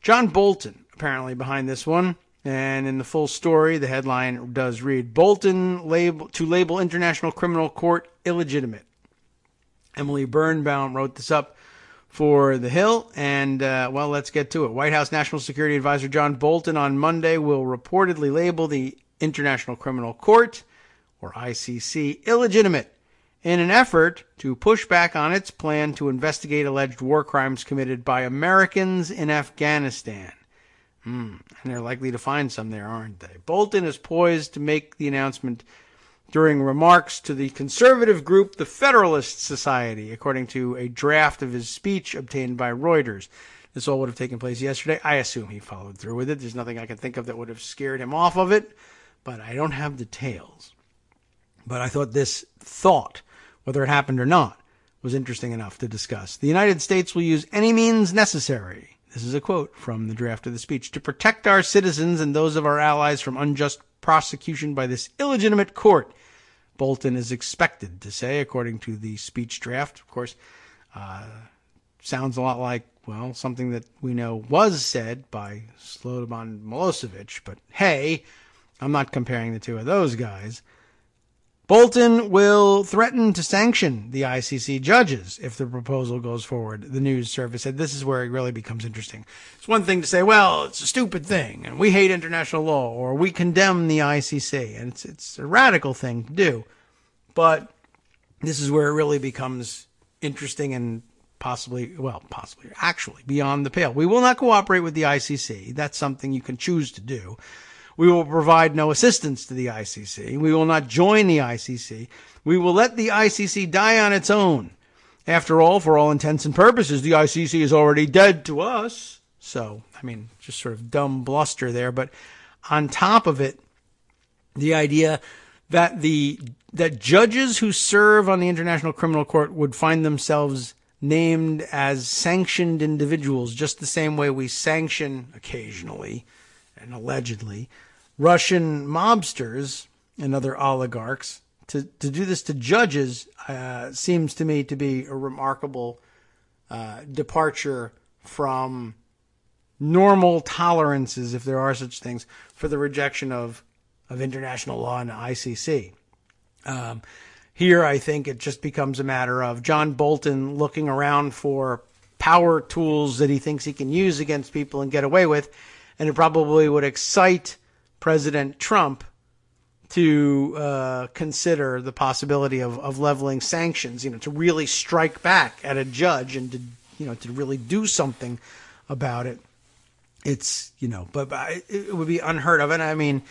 John Bolton, apparently behind this one. And in the full story, the headline does read, Bolton to label International Criminal Court illegitimate. Emily Birnbaum wrote this up for The Hill, and, well, let's get to it. White House National Security Advisor John Bolton on Monday will reportedly label the International Criminal Court, or ICC, illegitimate in an effort to push back on its plan to investigate alleged war crimes committed by Americans in Afghanistan. And they're likely to find some there, aren't they? Bolton is poised to make the announcement during remarks to the conservative group the Federalist Society, according to a draft of his speech obtained by Reuters. This all would have taken place yesterday. I assume he followed through with it. There's nothing I can think of that would have scared him off of it, but I don't have details. But I thought this thought, whether it happened or not, was interesting enough to discuss. The United States will use any means necessary, this is a quote from the draft of the speech, to protect our citizens and those of our allies from unjust prosecution by this illegitimate court, Bolton is expected to say, according to the speech draft. Of course, sounds a lot like, well, something that we know was said by Slobodan Milosevic, but hey, I'm not comparing the two of those guys. Bolton will threaten to sanction the ICC judges if the proposal goes forward, the news service said. This is where it really becomes interesting. It's one thing to say, well, it's a stupid thing, and we hate international law, or we condemn the ICC, and it's a radical thing to do. But this is where it really becomes interesting and actually beyond the pale. We will not cooperate with the ICC. That's something you can choose to do. We will provide no assistance to the ICC. We will not join the ICC. We will let the ICC die on its own. After all, for all intents and purposes, the ICC is already dead to us. So, I mean, just sort of dumb bluster there. But on top of it, the idea that that judges who serve on the International Criminal Court would find themselves named as sanctioned individuals, just the same way we sanction occasionally and allegedly Russian mobsters and other oligarchs, to do this to judges seems to me to be a remarkable departure from normal tolerances, if there are such things, for the rejection of international law and the ICC. Here, I think it just becomes a matter of John Bolton looking around for power tools that he thinks he can use against people and get away with, and it probably would excite President Trump to consider the possibility of leveling sanctions, to really strike back at a judge and to really do something about it. It's, but it would be unheard of. And I mean,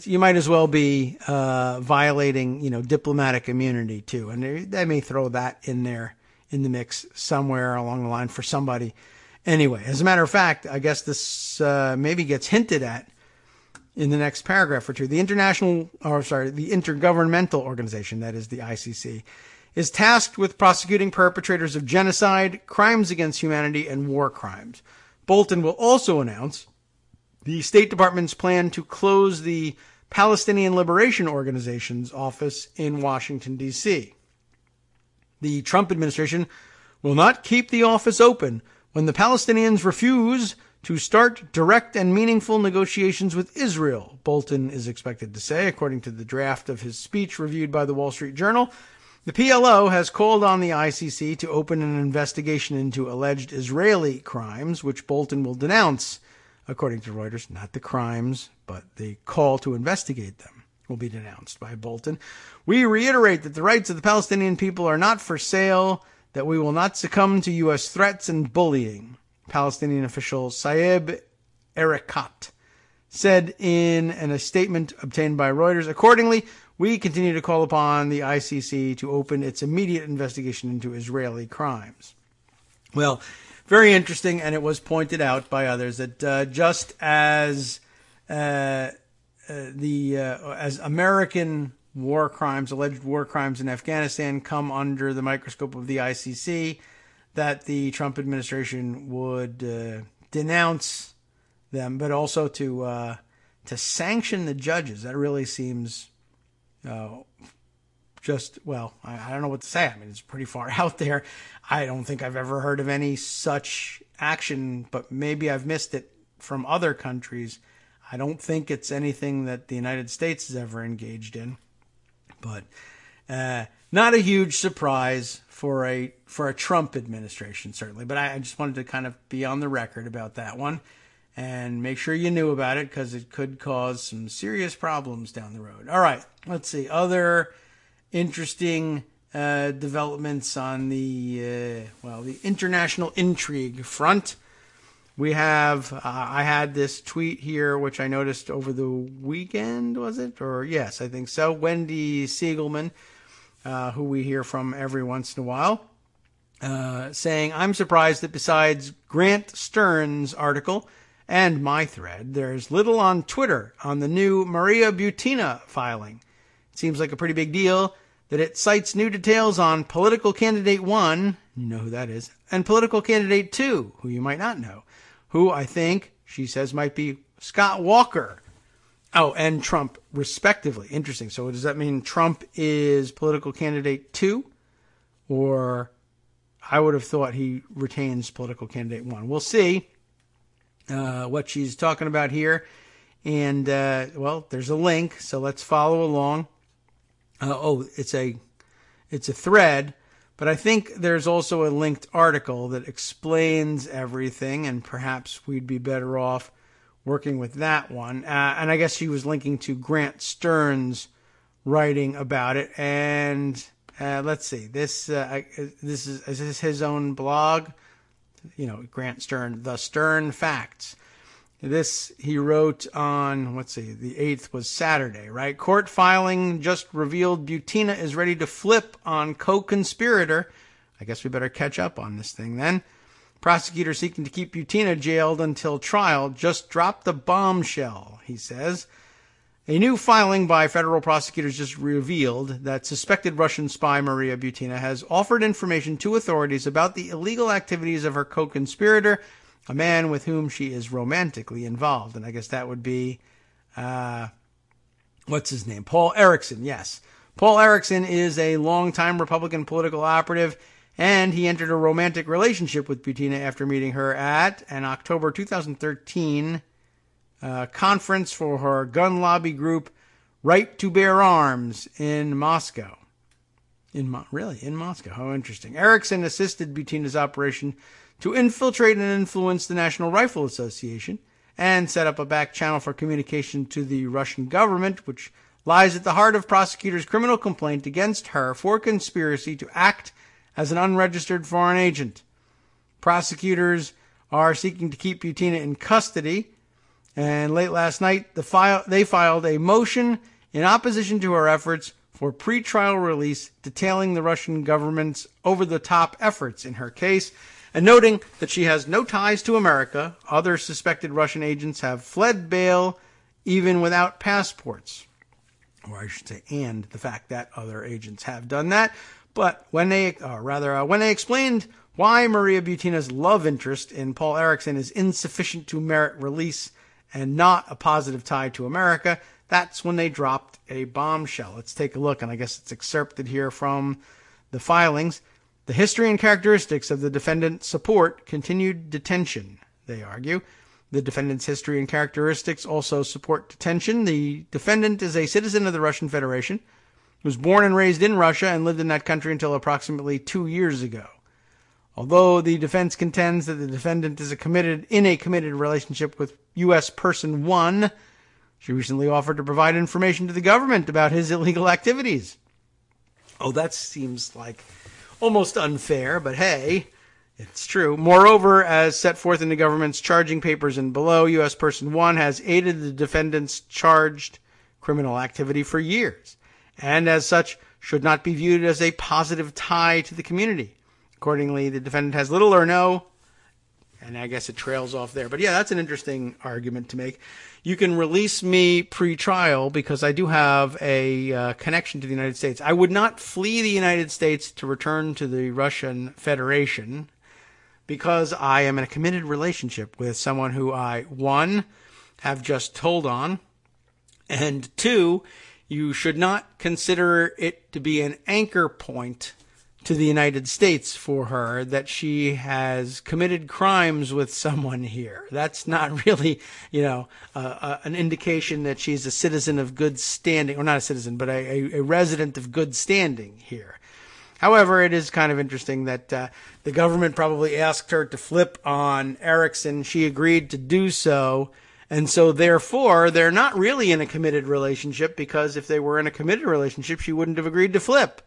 you might as well be violating, diplomatic immunity too. And they may throw that in there in the mix somewhere along the line for somebody. Anyway, as a matter of fact, I guess this maybe gets hinted at in the next paragraph or two. The Intergovernmental Organization, that is the ICC, is tasked with prosecuting perpetrators of genocide, crimes against humanity, and war crimes. Bolton will also announce the State Department's plan to close the Palestinian Liberation Organization's office in Washington, D.C. The Trump administration will not keep the office open when the Palestinians refuse to start direct and meaningful negotiations with Israel, Bolton is expected to say, according to the draft of his speech reviewed by the Wall Street Journal. The PLO has called on the ICC to open an investigation into alleged Israeli crimes, which Bolton will denounce, according to Reuters. Not the crimes, but the call to investigate them will be denounced by Bolton. We reiterate that the rights of the Palestinian people are not for sale. that we will not succumb to U.S. threats and bullying, Palestinian official Saeb Erekat said in a statement obtained by Reuters. Accordingly, we continue to call upon the ICC to open its immediate investigation into Israeli crimes. Well, very interesting, and it was pointed out by others that just as as American war crimes, alleged war crimes in Afghanistan, come under the microscope of the ICC, that the Trump administration would denounce them, but also to sanction the judges. That really seems just, well, I don't know what to say. I mean, it's pretty far out there. I don't think I've ever heard of any such action, but maybe I've missed it from other countries. I don't think it's anything that the United States has ever engaged in, but not a huge surprise for a Trump administration, certainly. But I just wanted to kind of be on the record about that one and make sure you knew about it, because it could cause some serious problems down the road. All right, let's see. Other interesting developments on the international intrigue front. We have, I had this tweet here, which I noticed over the weekend, was it? Or yes, I think so. Wendy Siegelman, who we hear from every once in a while, saying, I'm surprised that besides Grant Stern's article and my thread, there's little on Twitter on the new Maria Butina filing. It seems like a pretty big deal that it cites new details on political candidate 1, you know who that is, and political candidate 2, who you might not know, who I think she says might be Scott Walker. Oh, and Trump, respectively. Interesting. So does that mean Trump is political candidate 2? Or I would have thought he retains political candidate 1. We'll see what she's talking about here. And, well, there's a link, so let's follow along. It's a thread, but I think there's also a linked article that explains everything, and perhaps we'd be better off working with that one. And I guess she was linking to Grant Stern's writing about it. And let's see, this is this his own blog? You know, Grant Stern, The Stern Facts. This he wrote on, let's see, the 8th was Saturday, right? Court filing just revealed Butina is ready to flip on co-conspirator. I guess we better catch up on this thing then. Prosecutor seeking to keep Butina jailed until trial just dropped the bombshell, he says. A new filing by federal prosecutors just revealed that suspected Russian spy Maria Butina has offered information to authorities about the illegal activities of her co-conspirator, a man with whom she is romantically involved. And I guess that would be, what's his name? Paul Erickson, yes. Paul Erickson is a longtime Republican political operative, and he entered a romantic relationship with Butina after meeting her at an October 2013 conference for her gun lobby group, Right to Bear Arms, in Moscow. In Moscow? How interesting. Erickson assisted Butina's operation to infiltrate and influence the National Rifle Association and set up a back channel for communication to the Russian government, which lies at the heart of prosecutors' criminal complaint against her for conspiracy to act as an unregistered foreign agent. Prosecutors are seeking to keep Butina in custody, and late last night they filed a motion in opposition to her efforts for pretrial release, detailing the Russian government's over-the-top efforts in her case, and noting that she has no ties to America. Other suspected Russian agents have fled bail even without passports. Or I should say, and the fact that other agents have done that. But when they explained why Maria Butina's love interest in Paul Erickson is insufficient to merit release and not a positive tie to America, that's when they dropped a bombshell. Let's take a look, and I guess it's excerpted here from the filings. The history and characteristics of the defendant support continued detention, they argue. The defendant's history and characteristics also support detention. The defendant is a citizen of the Russian Federation, was born and raised in Russia and lived in that country until approximately 2 years ago. Although the defense contends that the defendant is in a committed relationship with U.S. Person 1, she recently offered to provide information to the government about his illegal activities. Oh, that seems like almost unfair, but hey, it's true. Moreover, as set forth in the government's charging papers and below, U.S. Person 1 has aided the defendant's charged criminal activity for years, and as such should not be viewed as a positive tie to the community. Accordingly, the defendant has little or no, and I guess it trails off there. But yeah, that's an interesting argument to make. You can release me pre-trial because I do have a connection to the United States. I would not flee the United States to return to the Russian Federation because I am in a committed relationship with someone who I, one, have just told on, and two, you should not consider it to be an anchor point to the United States for her that she has committed crimes with someone here. That's not really, an indication that she's a citizen of good standing, or not a citizen, but a resident of good standing here. However, it is kind of interesting that the government probably asked her to flip on Erickson. She agreed to do so. And so, therefore, they're not really in a committed relationship, because if they were in a committed relationship, she wouldn't have agreed to flip.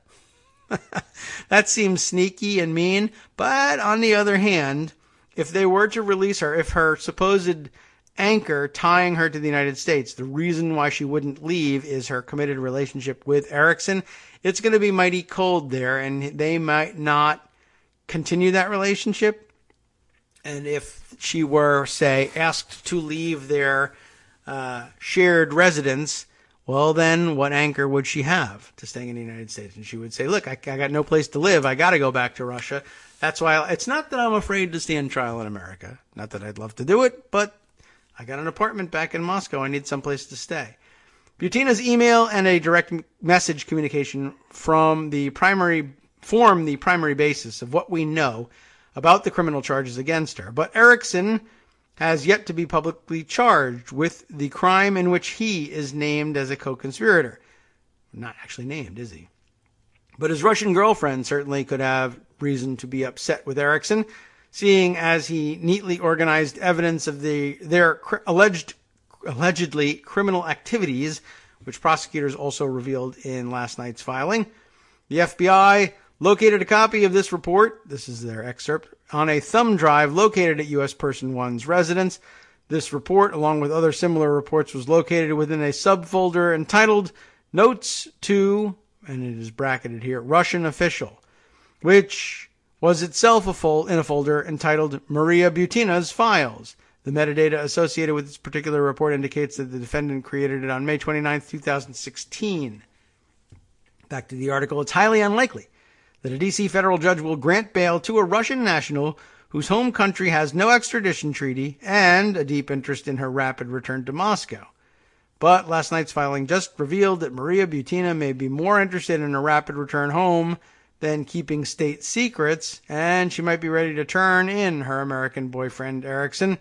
That seems sneaky and mean. But on the other hand, if they were to release her, if her supposed anchor tying her to the United States, the reason why she wouldn't leave is her committed relationship with Erickson, it's going to be mighty cold there, and they might not continue that relationship. And if she were, say, asked to leave their shared residence, well, then what anchor would she have to staying in the United States? And she would say, look, I got no place to live. I got to go back to Russia. That's why it's not that I'm afraid to stand trial in America. Not that I'd love to do it, but I got an apartment back in Moscow. I need someplace to stay. Butina's email and a direct message communication form the primary basis of what we know about the criminal charges against her. But Erickson has yet to be publicly charged with the crime in which he is named as a co-conspirator. Not actually named, is he? But his Russian girlfriend certainly could have reason to be upset with Erickson, seeing as he neatly organized evidence of their allegedly criminal activities, which prosecutors also revealed in last night's filing. The FBI located a copy of this report, this is their excerpt, on a thumb drive located at U.S. Person 1's residence. This report, along with other similar reports, was located within a subfolder entitled Notes to, and it is bracketed here, Russian Official, which was itself in a folder entitled Maria Butina's Files. The metadata associated with this particular report indicates that the defendant created it on May 29, 2016. Back to the article, it's highly unlikely that a D.C. federal judge will grant bail to a Russian national whose home country has no extradition treaty and a deep interest in her rapid return to Moscow. But last night's filing just revealed that Maria Butina may be more interested in a rapid return home than keeping state secrets, and she might be ready to turn in her American boyfriend, Erickson.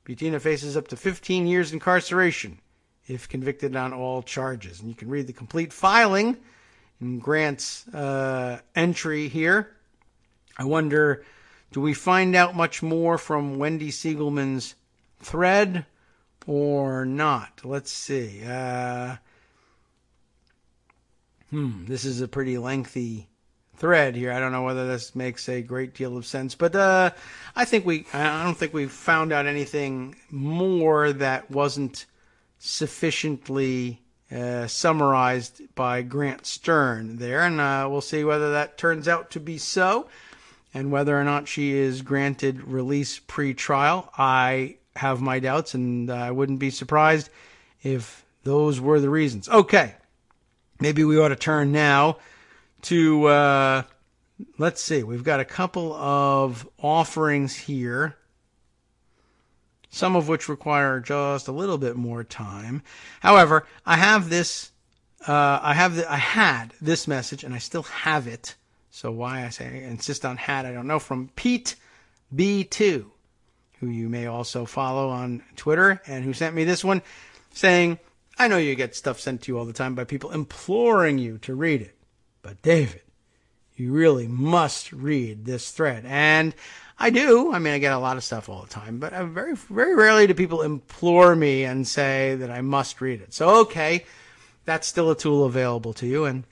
Butina faces up to 15 years incarceration if convicted on all charges. And you can read the complete filing in Grant's entry here. I wonder, do we find out much more from Wendy Siegelman's thread or not? Let's see. This is a pretty lengthy thread here. I don't know whether this makes a great deal of sense, but I don't think we found out anything more that wasn't sufficiently summarized by Grant Stern there, and we'll see whether that turns out to be so, and whether or not she is granted release pre-trial. I have my doubts, and I wouldn't be surprised if those were the reasons. Okay, maybe we ought to turn now to, let's see, we've got a couple of offerings here, some of which require just a little bit more time. However, I had this message, and I still have it. So why I insist on had, I don't know, from Pete B2, who you may also follow on Twitter, and who sent me this one saying, I know you get stuff sent to you all the time by people imploring you to read it, but David, you really must read this thread. And I do. I mean, I get a lot of stuff all the time, but very, very rarely do people implore me and say that I must read it. So, okay, that's still a tool available to you. And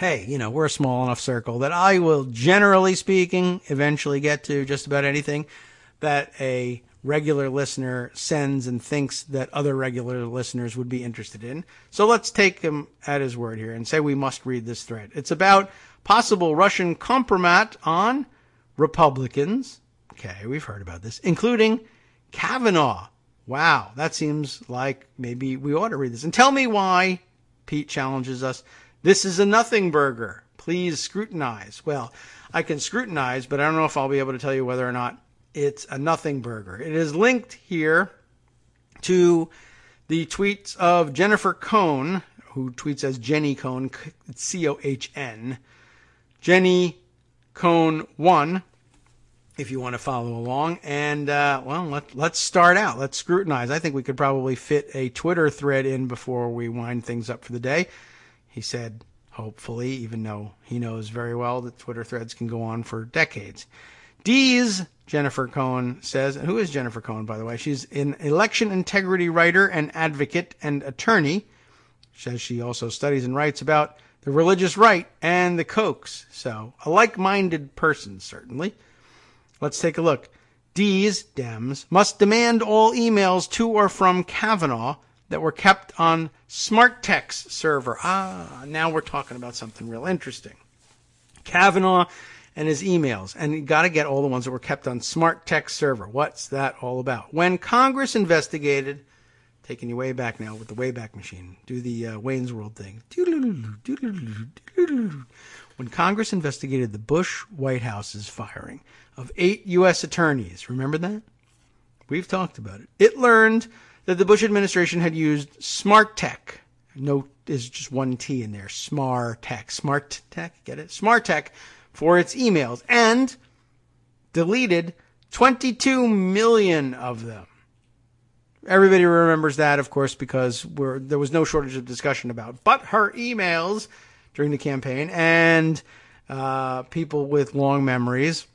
hey, we're a small enough circle that I will, generally speaking, eventually get to just about anything that a regular listener sends and thinks that other regular listeners would be interested in. So let's take him at his word here and say we must read this thread. It's about possible Russian compromat on Republicans. Okay, we've heard about this, including Kavanaugh. Wow, that seems like maybe we ought to read this. And tell me why, Pete challenges us, this is a nothing burger. Please scrutinize. Well, I can scrutinize, but I don't know if I'll be able to tell you whether or not it's a nothing burger. It is linked here to the tweets of Jennifer Cohn, who tweets as Jenny Cohn, C-O-H-N. Jenny Cohn 1, if you want to follow along. And, let's start out. Let's scrutinize. I think we could probably fit a Twitter thread in before we wind things up for the day. He said, hopefully, even though he knows very well that Twitter threads can go on for decades. D's, Jennifer Cohn says, and who is Jennifer Cohn, by the way? She's an election integrity writer and advocate and attorney. Says she also studies and writes about the religious right and the Kochs. So, a like-minded person, certainly. Let's take a look. D's, Dems, must demand all emails to or from Kavanaugh that were kept on SmartTech's server. Now we're talking about something real interesting. Kavanaugh and his emails, and you got to get all the ones that were kept on SmartTech's server. What's that all about? When Congress investigated, taking you way back now with the Wayback Machine, do the Wayne's World thing. When Congress investigated the Bush White House's firing of 8 U.S. attorneys, remember that? We've talked about it. It learned that the Bush administration had used SmartTech. No, there's just one T in there. SmartTech, get it? SmartTech for its emails and deleted 22 million of them. Everybody remembers that, of course, because there was no shortage of discussion about but her emails during the campaign, and people with long memories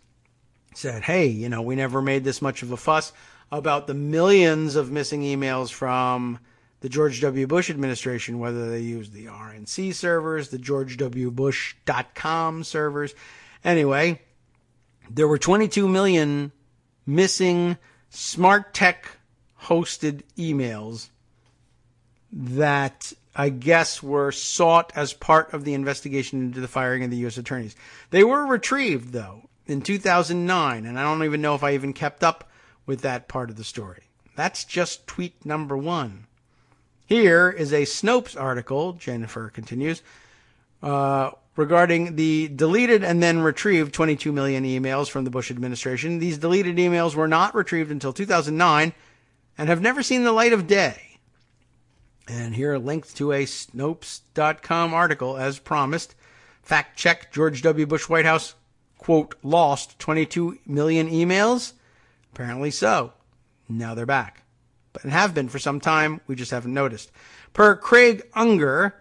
said, hey, we never made this much of a fuss about the millions of missing emails from the George W. Bush administration, whether they used the RNC servers, the GeorgeWBush.com servers. Anyway, there were 22 million missing SmartTech hosted emails that I guess were sought as part of the investigation into the firing of the U.S. attorneys. They were retrieved, though, in 2009, and I don't even know if I even kept up with that part of the story. That's just tweet number 1. Here is a Snopes article, Jennifer continues, regarding the deleted and then retrieved 22 million emails from the Bush administration. These deleted emails were not retrieved until 2009 and have never seen the light of day. And here linked to a Snopes.com article, as promised. Fact check, George W. Bush White House, quote, lost 22 million emails? Apparently so. Now they're back. But have been for some time, we just haven't noticed. Per Craig Unger,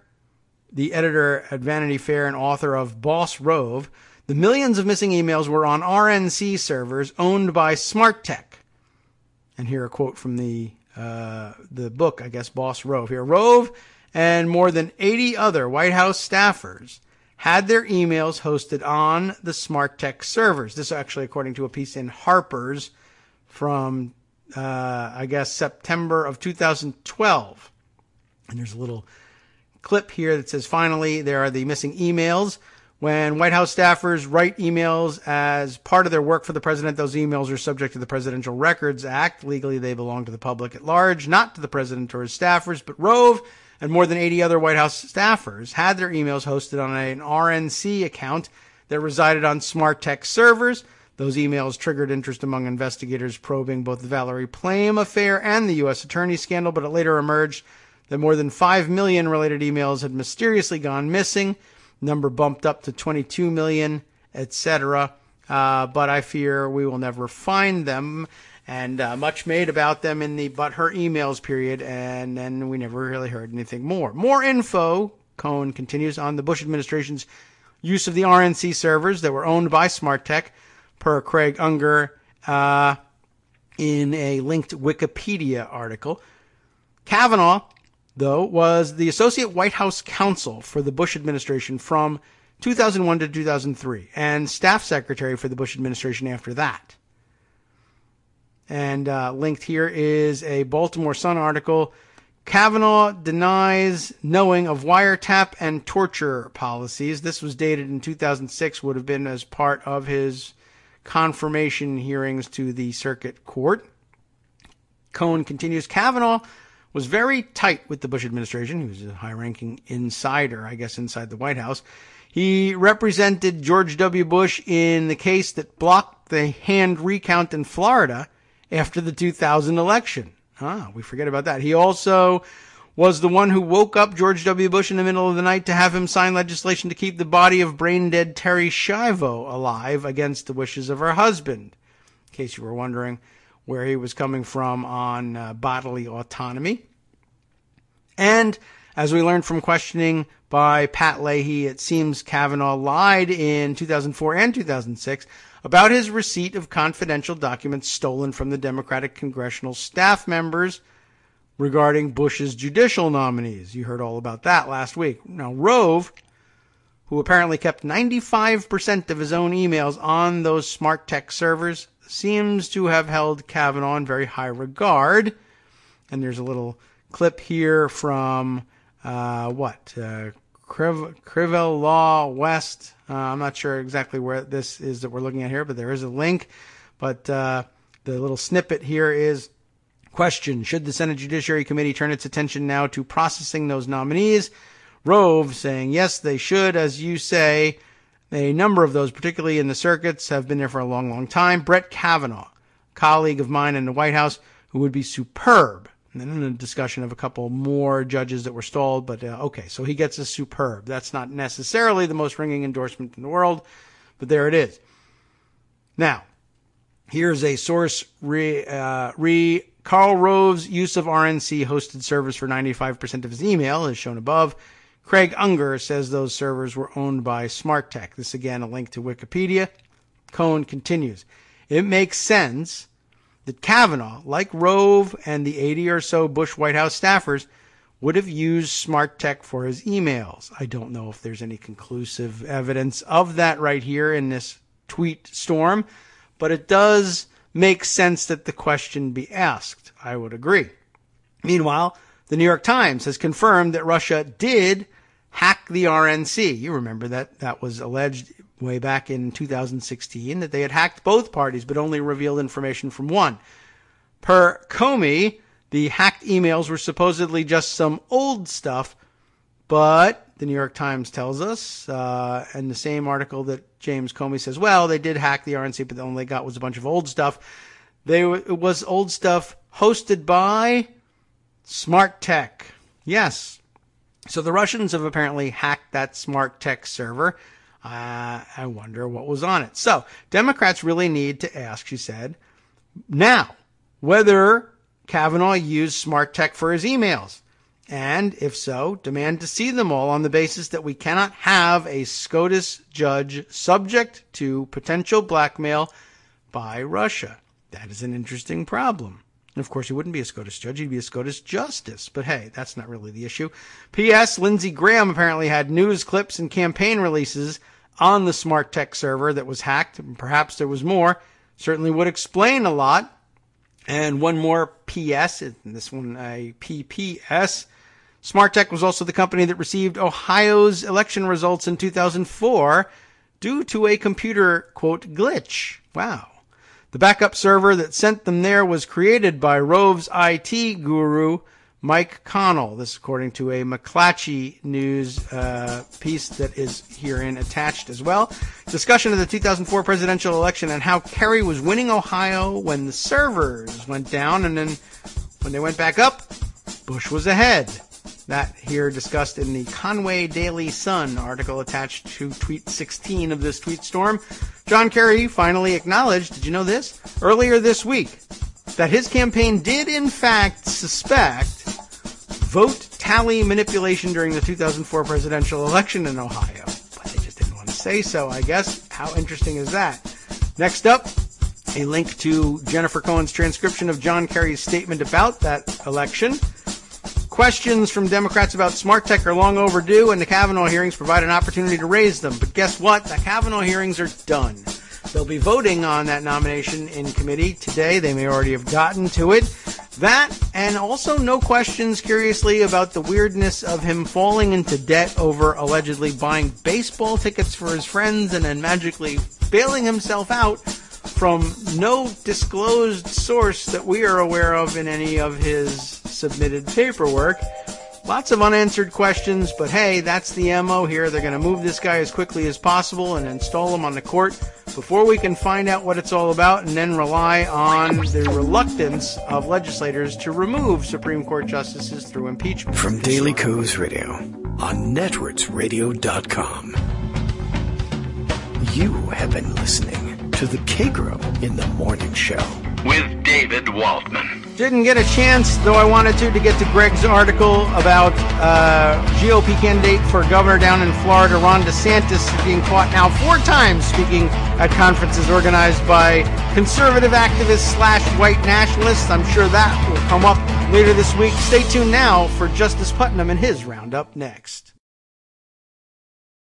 the editor at Vanity Fair and author of Boss Rove, the millions of missing emails were on RNC servers owned by SmartTech. And here a quote from the book, I guess, Boss Rove. Here, Rove and more than 80 other White House staffers had their emails hosted on the SmartTech servers. This is actually according to a piece in Harper's from, I guess, September of 2012. And there's a little clip here that says, finally, there are the missing emails. When White House staffers write emails as part of their work for the president, those emails are subject to the Presidential Records Act. Legally, they belong to the public at large, not to the president or his staffers. But Rove and more than 80 other White House staffers had their emails hosted on an RNC account that resided on SmartTech servers. Those emails triggered interest among investigators probing both the Valerie Plame affair and the U.S. Attorney scandal, but it later emerged that more than 5 million related emails had mysteriously gone missing. Number bumped up to 22 million, etc. But I fear we will never find them. And much made about them in the but her emails period, and then we never really heard anything more. More info, Cohn continues, on the Bush administration's use of the RNC servers that were owned by SmartTech, per Craig Unger, in a linked Wikipedia article. Kavanaugh, though, was the associate White House counsel for the Bush administration from 2001 to 2003, and staff secretary for the Bush administration after that. And linked here is a Baltimore Sun article. Kavanaugh denies knowing of wiretap and torture policies. This was dated in 2006, would have been as part of his confirmation hearings to the circuit court. Cohen continues, Kavanaugh was very tight with the Bush administration. He was a high-ranking insider, I guess, inside the White House. He represented George W. Bush in the case that blocked the hand recount in Florida after the 2000 election. We forget about that. He also was the one who woke up George W. Bush in the middle of the night to have him sign legislation to keep the body of brain-dead Terry Schiavo alive against the wishes of her husband, in case you were wondering where he was coming from on bodily autonomy. And as we learned from questioning by Pat Leahy, it seems Kavanaugh lied in 2004 and 2006 about his receipt of confidential documents stolen from the Democratic congressional staff members regarding Bush's judicial nominees. You heard all about that last week. Now, Rove, who apparently kept 95% of his own emails on those smart tech servers, seems to have held Kavanaugh in very high regard. And there's a little clip here from, Crivell Law West. I'm not sure exactly where this is that we're looking at here, but there is a link. But the little snippet here is, question, should the Senate Judiciary Committee turn its attention now to processing those nominees? Rove saying, yes, they should. As you say, a number of those, particularly in the circuits, have been there for a long, long time. Brett Kavanaugh, colleague of mine in the White House, who would be superb. And then a discussion of a couple more judges that were stalled, but okay, so he gets a superb. That's not necessarily the most ringing endorsement in the world, but there it is. Now, here's a source. Karl Rove's use of RNC hosted servers for 95% of his email, as shown above. Craig Unger says those servers were owned by SmartTech. This, again, a link to Wikipedia. Cohen continues. It makes sense that Kavanaugh, like Rove and the 80 or so Bush White House staffers, would have used smart tech for his emails. I don't know if there's any conclusive evidence of that right here in this tweet storm, but it does make sense that the question be asked. I would agree. Meanwhile, the New York Times has confirmed that Russia did hack the RNC. You remember that was alleged way back in 2016 that they had hacked both parties but only revealed information from one. Per Comey, the hacked emails were supposedly just some old stuff, but the New York Times tells us, in the same article that James Comey says, well, they did hack the RNC, but all they got was a bunch of old stuff. It was old stuff hosted by Smart Tech. Yes. So the Russians have apparently hacked that Smart Tech server. I wonder what was on it. So Democrats really need to ask, she said, now, whether Kavanaugh used smart tech for his emails. And if so, demand to see them all on the basis that we cannot have a SCOTUS judge subject to potential blackmail by Russia. That is an interesting problem. And of course, he wouldn't be a SCOTUS judge. He'd be a SCOTUS justice. But hey, that's not really the issue. P.S. Lindsey Graham apparently had news clips and campaign releases on the smart tech server that was hacked. Perhaps there was more. Certainly would explain a lot. And one more P.S., and this one a P.P.S. SmartTech was also the company that received Ohio's election results in 2004 due to a computer, quote, glitch. Wow. The backup server that sent them there was created by Rove's IT guru, Mike Connell. This according to a McClatchy News piece that is herein attached as well. Discussion of the 2004 presidential election and how Kerry was winning Ohio when the servers went down, and then when they went back up, Bush was ahead. That here discussed in the Conway Daily Sun article attached to tweet 16 of this tweet storm. John Kerry finally acknowledged, did you know this, earlier this week, that his campaign did in fact suspect vote tally manipulation during the 2004 presidential election in Ohio. But they just didn't want to say so, I guess. How interesting is that? Next up, a link to Jennifer Cohen's transcription of John Kerry's statement about that election. Questions from Democrats about smart tech are long overdue, and the Kavanaugh hearings provide an opportunity to raise them. But guess what? The Kavanaugh hearings are done. They'll be voting on that nomination in committee today. They may already have gotten to it. That, and also no questions, curiously, about the weirdness of him falling into debt over allegedly buying baseball tickets for his friends and then magically bailing himself out from no disclosed source that we are aware of in any of his submitted paperwork. Lots of unanswered questions, but hey, that's the MO here. They're going to move this guy as quickly as possible and install him on the court before we can find out what it's all about, and then rely on the reluctance of legislators to remove Supreme Court justices through impeachment. From Daily Kos Radio on networksradio.com. You have been listening to the Kagro in the Morning Show with David Waldman. Didn't get a chance, though I wanted to get to Greg's article about GOP candidate for governor down in Florida, Ron DeSantis, being caught now 4 times speaking at conferences organized by conservative activists / white nationalists. I'm sure that will come up later this week. Stay tuned now for Justice Putnam and his roundup next.